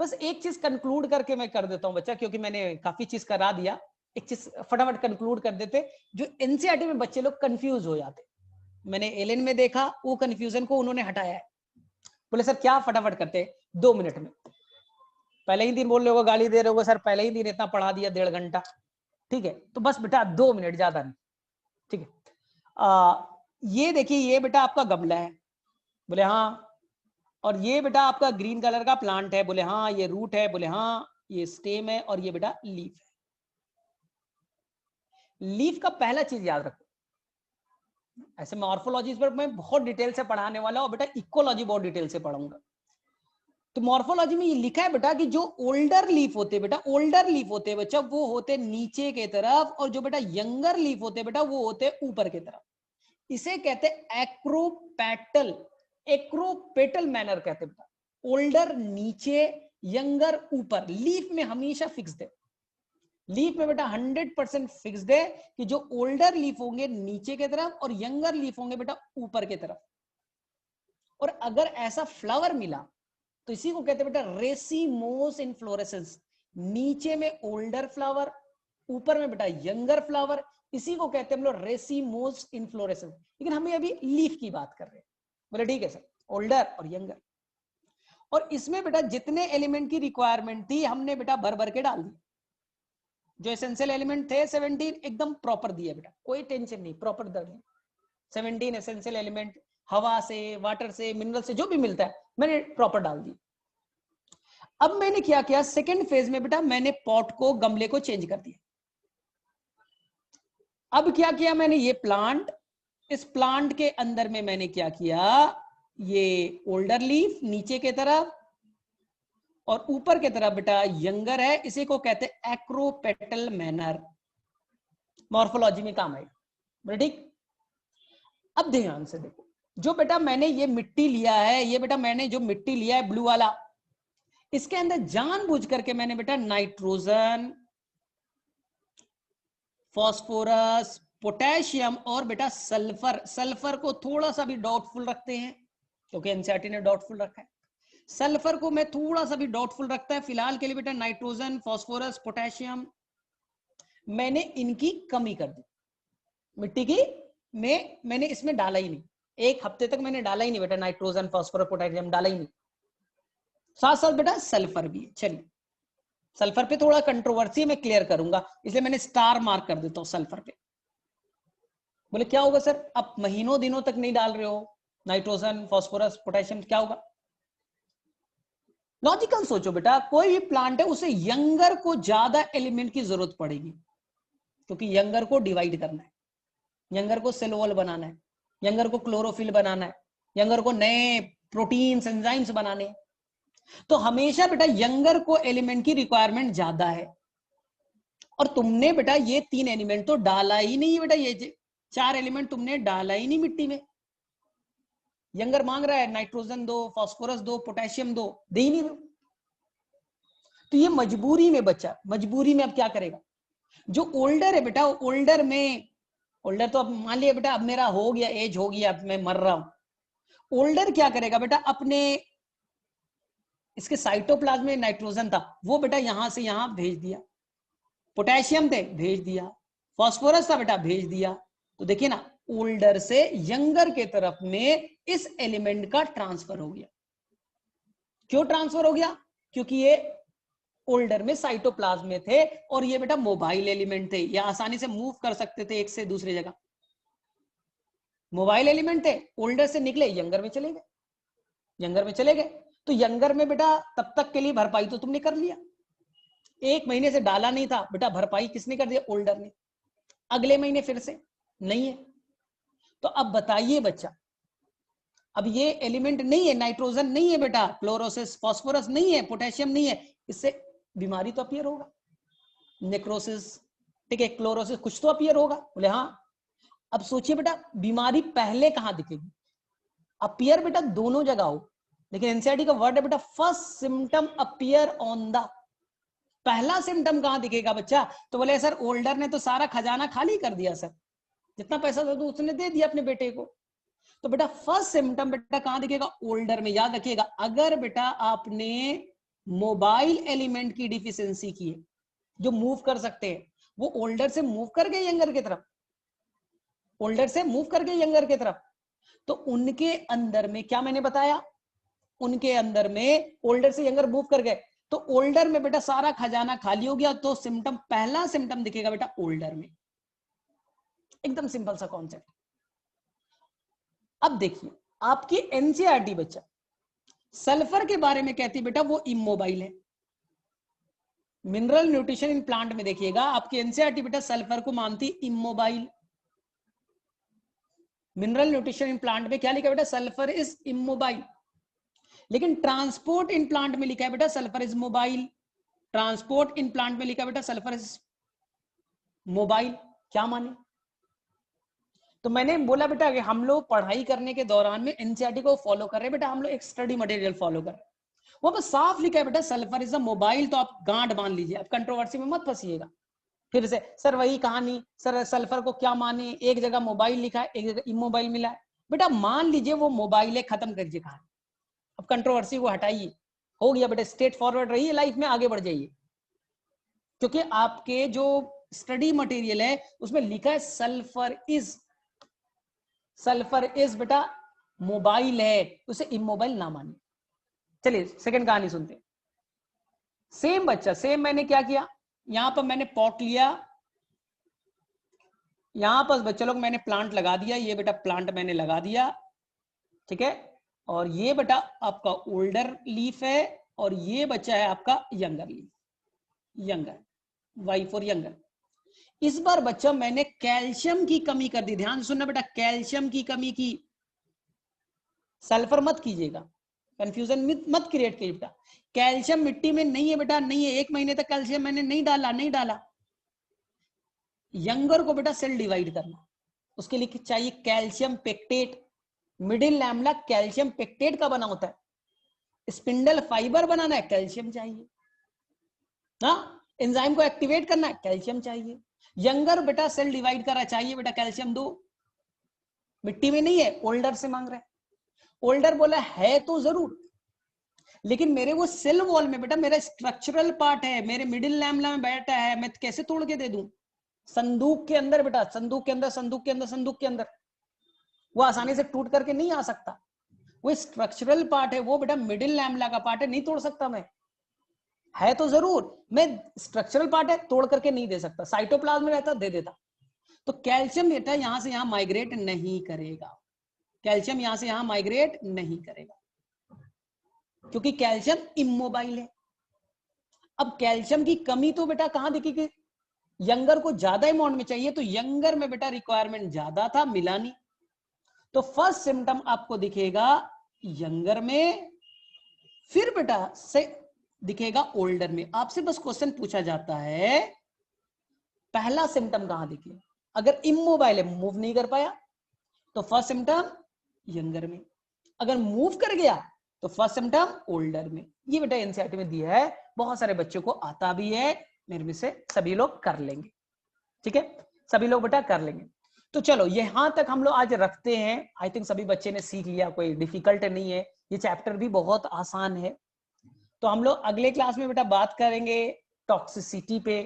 बस एक चीज कंक्लूड करके मैं कर देता हूं बच्चा, क्योंकि मैंने काफी चीज करा दिया। एक चीज फटाफट कंक्लूड कर देते, जो एनसीईआरटी में बच्चे लोग कंफ्यूज हो जाते, मैंने एलएन में देखा वो कंफ्यूजन को उन्होंने हटाया है। बोले सर क्या फटाफट करते 2 मिनट में? पहले ही दिन बोल रहे हो, गाली दे रहे हो सर, पहले ही दिन इतना पढ़ा दिया 1.5 घंटा। ठीक है, तो बस बेटा 2 मिनट, ज्यादा नहीं। ठीक है, ये देखिए, ये बेटा आपका गमला है, बोले हाँ। और ये बेटा आपका ग्रीन कलर का प्लांट है, बोले हाँ। ये रूट है, बोले हाँ। ये स्टेम है और ये बेटा लीफ है। लीफ का पहला चीज याद रखो, ऐसे मॉर्फोलॉजी पर मैं बहुत डिटेल से पढ़ाने वाला हूं, और बेटा इकोलॉजी बहुत डिटेल से पढ़ाऊंगा। तो मॉर्फोलॉजी में ये लिखा है बेटा कि जो ओल्डर लीफ होते बेटा, ओल्डर लीफ होते बच्चा वो होते नीचे के तरफ, और जो बेटा यंगर लीफ होते बेटा वो होते ऊपर की तरफ। इसे कहते एक्रोपेटल, एक्रोपेटल मैनर कहते बेटा। ओल्डर नीचे, यंगर ऊपर। लीफ में हमेशा फिक्स्ड है, लीफ में बेटा 100% फिक्स्ड है कि जो ओल्डर लीफ होंगे नीचे की तरफ और यंगर लीफ होंगे बेटा ऊपर की तरफ। और अगर ऐसा फ्लावर मिला तो इसी को कहते हैं बेटा रेसिमोस इनफ्लोरेसेंस। नीचे में ओल्डर फ्लावर, ऊपर में बेटा यंगर फ्लावर, इसी को कहते हैं हम लोग रेसिमोस इनफ्लोरेसेंस। लेकिन हमें अभी लीफ की बात कर रहे हैं। बोले ठीक है सर, ओल्डर और यंगर। और इसमें बेटा जितने एलिमेंट की रिक्वायरमेंट थी हमने बेटा भर भर के डाल दी। जो एसेंशियल एलिमेंट थे 17 एकदम प्रॉपर दिया बेटा, कोई टेंशन नहीं, प्रॉपर दर 17 एसेंशियल एलिमेंट, हवा से, वाटर से, मिनरल से, जो भी मिलता है मैंने प्रॉपर डाल दी। अब मैंने क्या किया, सेकेंड फेज में बेटा मैंने पॉट को, गमले को चेंज कर दिया। अब क्या किया मैंने, ये प्लांट, इस प्लांट के अंदर में मैंने क्या किया, ये ओल्डर लीफ नीचे की तरफ और ऊपर की तरफ बेटा यंगर है, इसी को कहते हैं एक्रोपेटल मैनर। मॉर्फोलॉजी में काम आएगा, ठीक। अब ध्यान से देखो, जो बेटा मैंने ये मिट्टी लिया है, ये बेटा मैंने जो मिट्टी लिया है ब्लू वाला, इसके अंदर जानबूझ करके मैंने बेटा नाइट्रोजन, फास्फोरस, पोटेशियम और बेटा सल्फर, सल्फर को थोड़ा सा भी डाउटफुल रखते हैं क्योंकि एनसीईआरटी ने डाउटफुल रखा है। सल्फर को मैं थोड़ा सा भी डाउटफुल रखता है फिलहाल के लिए बेटा। नाइट्रोजन, फास्फोरस, पोटेशियम, मैंने इनकी कमी कर दी, मिट्टी की में मैंने इसमें डाला ही नहीं, 1 हफ्ते तक मैंने डाला ही नहीं बेटा, नाइट्रोजन फास्फोरस पोटेशियम डाला ही नहीं। साथ साथ बेटा सल्फर भी है। चलिए सल्फर पे थोड़ा कंट्रोवर्सी में क्लियर करूंगा, इसलिए मैंने स्टार मार्क कर देता हूं सल्फर पे। बोले क्या होगा सर, आप महीनों दिनों तक नहीं डाल रहे हो नाइट्रोजन फास्फोरस पोटेशियम, क्या होगा? लॉजिकल सोचो बेटा, कोई भी प्लांट है उसे यंगर को ज्यादा एलिमेंट की जरूरत पड़ेगी, क्योंकि यंगर को डिवाइड करना है, यंगर को सेल वॉल बनाना है, यंगर को क्लोरोफिल बनाना है, यंगर को नए प्रोटीन्स एंजाइम्स बनाने हैं। तो हमेशा बेटा यंगर को एलिमेंट की रिक्वायरमेंट ज्यादा है। और तुमने बेटा ये 3 एलिमेंट तो डाला ही नहीं बेटा, ये 4 एलिमेंट तुमने डाला ही नहीं मिट्टी में। यंगर मांग रहा है नाइट्रोजन दो, फास्फोरस दो, पोटेशियम दो, दे ही नहीं रहे। तो ये मजबूरी में बच्चा, मजबूरी में अब क्या करेगा? जो ओल्डर है बेटा, ओल्डर में, ओल्डर तो अब मान लिया बेटा अब मेरा हो गया, एज हो गया, अब मैं मर रहा हूं। ओल्डर क्या करेगा बेटा, अपने इसके साइटोप्लाज्म में नाइट्रोजन था, वो बेटा यहां से यहां भेज दिया, पोटेशियम थे भेज दिया, फास्फोरस था बेटा भेज दिया। तो देखिए ना, ओल्डर से यंगर के तरफ में इस एलिमेंट का ट्रांसफर हो गया। क्यों ट्रांसफर हो गया? क्योंकि ये ओल्डर में साइटोप्लाज्म में थे और ये बेटा मोबाइल एलिमेंट थे, ये आसानी से मूव कर सकते थे एक से दूसरी जगह। मोबाइल एलिमेंट थे, ओल्डर से निकले यंगर में चले गए, यंगर में चले गए। तो यंगर में बेटा तब तक के लिए भरपाई तो तुमने कर लिया, 1 महीने से डाला नहीं था बेटा, भरपाई किसने कर दिया? ओल्डर ने। अगले महीने फिर से नहीं है, तो अब बताइए बच्चा, अब ये एलिमेंट नहीं है, नाइट्रोजन नहीं है बेटा, क्लोरोसिस फास्फोरस नहीं है, पोटेशियम नहीं है, इससे बीमारी तो अपीयर होगा, नेक्रोसिस, ठीक है, क्लोरोसिस, कुछ तो अपीयर होगा। बोले हाँ। अब सोचिए बेटा, बीमारी पहले कहां दिखेगी? अपीयर बेटा दोनों जगह हो, लेकिन एनसीईआरटी का वर्ड है बेटा first symptom appear on the, पहला सिम्टम कहां दिखेगा बच्चा? तो बोले सर ओल्डर ने तो सारा खजाना खाली कर दिया सर, जितना पैसा था तो उसने दे दिया अपने बेटे को। तो बेटा फर्स्ट सिम्टम बेटा कहां दिखेगा? ओल्डर में। याद रखिएगा, अगर बेटा आपने मोबाइल एलिमेंट की डिफिशियंसी की है, जो मूव कर सकते हैं, वो ओल्डर से मूव कर गए यंगर की तरफ, ओल्डर से मूव कर गए यंगर की तरफ, तो उनके अंदर में क्या मैंने बताया, उनके अंदर में ओल्डर से यंगर मूव कर गए, तो ओल्डर में बेटा सारा खजाना खाली हो गया, तो सिम्टम, पहला सिम्टम दिखेगा बेटा ओल्डर में। एकदम सिंपल सा कॉन्सेप्ट। अब देखिए आपकी एनसीईआरटी बच्चा सल्फर के बारे में कहती बेटा वो इमोबाइल है। मिनरल न्यूट्रिशन इन प्लांट में देखिएगा आपकी एनसीईआरटी बेटा सल्फर को मानती immobile. Mineral nutrition in plant में क्या लिखा बेटा? Sulphur is immobile. लेकिन ट्रांसपोर्ट इन प्लांट में लिखा है बेटा sulphur is mobile. Transport in plant में लिखा बेटा सल्फर इज मोबाइल। क्या माने? तो मैंने बोला बेटा कि हम लोग पढ़ाई करने के दौरान में एनसीईआरटी को फॉलो कर रहे हैं बेटा, हम लोग एक स्टडी मटेरियल फॉलो कर रहे हैं, वो बस साफ लिखा है बेटा सल्फर इज अ मोबाइल। तो आप गांठ बांध लीजिए, आप कंट्रोवर्सी में मत फंसिएगा फिर से, सर वही कहानी, सर सल्फर को क्या माने, एक जगह मोबाइल लिखा है एक जगह इमोबाइल मिला है। बेटा मान लीजिए वो मोबाइल है, खत्म करिए कहानी, अब कंट्रोवर्सी को हटाइए, हो गया बेटा, स्ट्रेट फॉरवर्ड रहिए लाइफ में, आगे बढ़ जाइए। क्योंकि आपके जो स्टडी मटेरियल है उसमें लिखा है सल्फर इज बेटा मोबाइल है, उसे इमोबाइल ना मानिए। चलिए सेकंड कहानी सुनते हैं। सेम बच्चा, सेम मैंने क्या किया, यहां पर मैंने पॉट लिया, यहां पर बच्चे लोग मैंने प्लांट लगा दिया, ये बेटा प्लांट मैंने लगा दिया, ठीक है, और ये बेटा आपका ओल्डर लीफ है और ये बच्चा है आपका younger leaf, younger, y for younger. इस बार बच्चा मैंने कैल्शियम की कमी कर दी, ध्यान सुनना बेटा, कैल्शियम की कमी की, सल्फर मत कीजिएगा, कंफ्यूजन मत क्रिएट कीजिए बेटा। कैल्शियम मिट्टी में नहीं है बेटा, नहीं है, 1 महीने तक कैल्शियम मैंने नहीं डाला। यंगर को बेटा सेल डिवाइड करना, उसके लिए चाहिए calcium pectate. Middle lamella calcium pectate का बना होता है, स्पिंडल फाइबर बनाना है कैल्शियम चाहिए, हाँ, एंजाइम को एक्टिवेट करना है कैल्शियम चाहिए। यंगर बेटा सेल डिवाइड करा, चाहिए बेटा कैल्शियम दो, मिट्टी में नहीं है, ओल्डर से मांग रहा है। ओल्डर बोला है तो जरूर, लेकिन मेरे वो सेल वॉल में बेटा मेरा स्ट्रक्चरल पार्ट है, मेरे मिडिल लैमेला में बैठा है, मैं कैसे तोड़ के दे दूं? संदूक के अंदर बेटा, संदूक के अंदर, संदूक के अंदर, संदूक के अंदर, वो आसानी से टूट करके नहीं आ सकता। वो स्ट्रक्चरल पार्ट है, वो बेटा मिडिल लैमेला का पार्ट है, नहीं तोड़ सकता मैं, है तो जरूर, मैं स्ट्रक्चरल पार्ट है, तोड़ करके नहीं दे सकता। साइटोप्लाज्म में रहता दे देता। तो कैल्शियम बेटा यहां से यहां माइग्रेट नहीं करेगा, कैल्शियम यहां से यहां माइग्रेट नहीं करेगा, क्योंकि कैल्शियम इमोबाइल है। अब कैल्शियम की कमी तो बेटा कहां दिखेगी, यंगर को ज्यादा अमाउंट में चाहिए, तो यंगर में बेटा रिक्वायरमेंट ज्यादा था, मिला नहीं। तो फर्स्ट सिम्टम आपको दिखेगा यंगर में, फिर बेटा से दिखेगा ओल्डर में। आपसे बस क्वेश्चन पूछा जाता है पहला सिम्टम कहां दिखे, अगर इमोबाइल है, मूव नहीं कर पाया, तो फर्स्ट सिम्टम यंगर में, अगर मूव कर गया तो फर्स्ट सिम्टम ओल्डर में। ये बेटा एनसीईआरटी में दिया है, बहुत सारे बच्चों को आता भी है, मेरे में से सभी लोग कर लेंगे, ठीक है, सभी लोग बेटा कर लेंगे। तो चलो यहां तक हम लोग आज रखते हैं। आई थिंक सभी बच्चे ने सीख लिया, कोई डिफिकल्ट नहीं है, ये चैप्टर भी बहुत आसान है। तो हम लोग अगले क्लास में बेटा बात करेंगे टॉक्सिसिटी पे,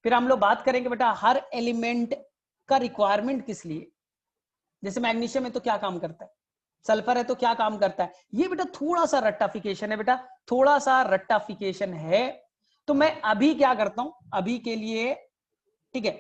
फिर हम लोग बात करेंगे बेटा हर एलिमेंट का रिक्वायरमेंट किस लिए, जैसे मैग्नीशियम है तो क्या काम करता है, सल्फर है तो क्या काम करता है। ये बेटा थोड़ा सा रट्टाफिकेशन है बेटा, थोड़ा सा रट्टाफिकेशन है। तो मैं अभी क्या करता हूं, अभी के लिए ठीक है,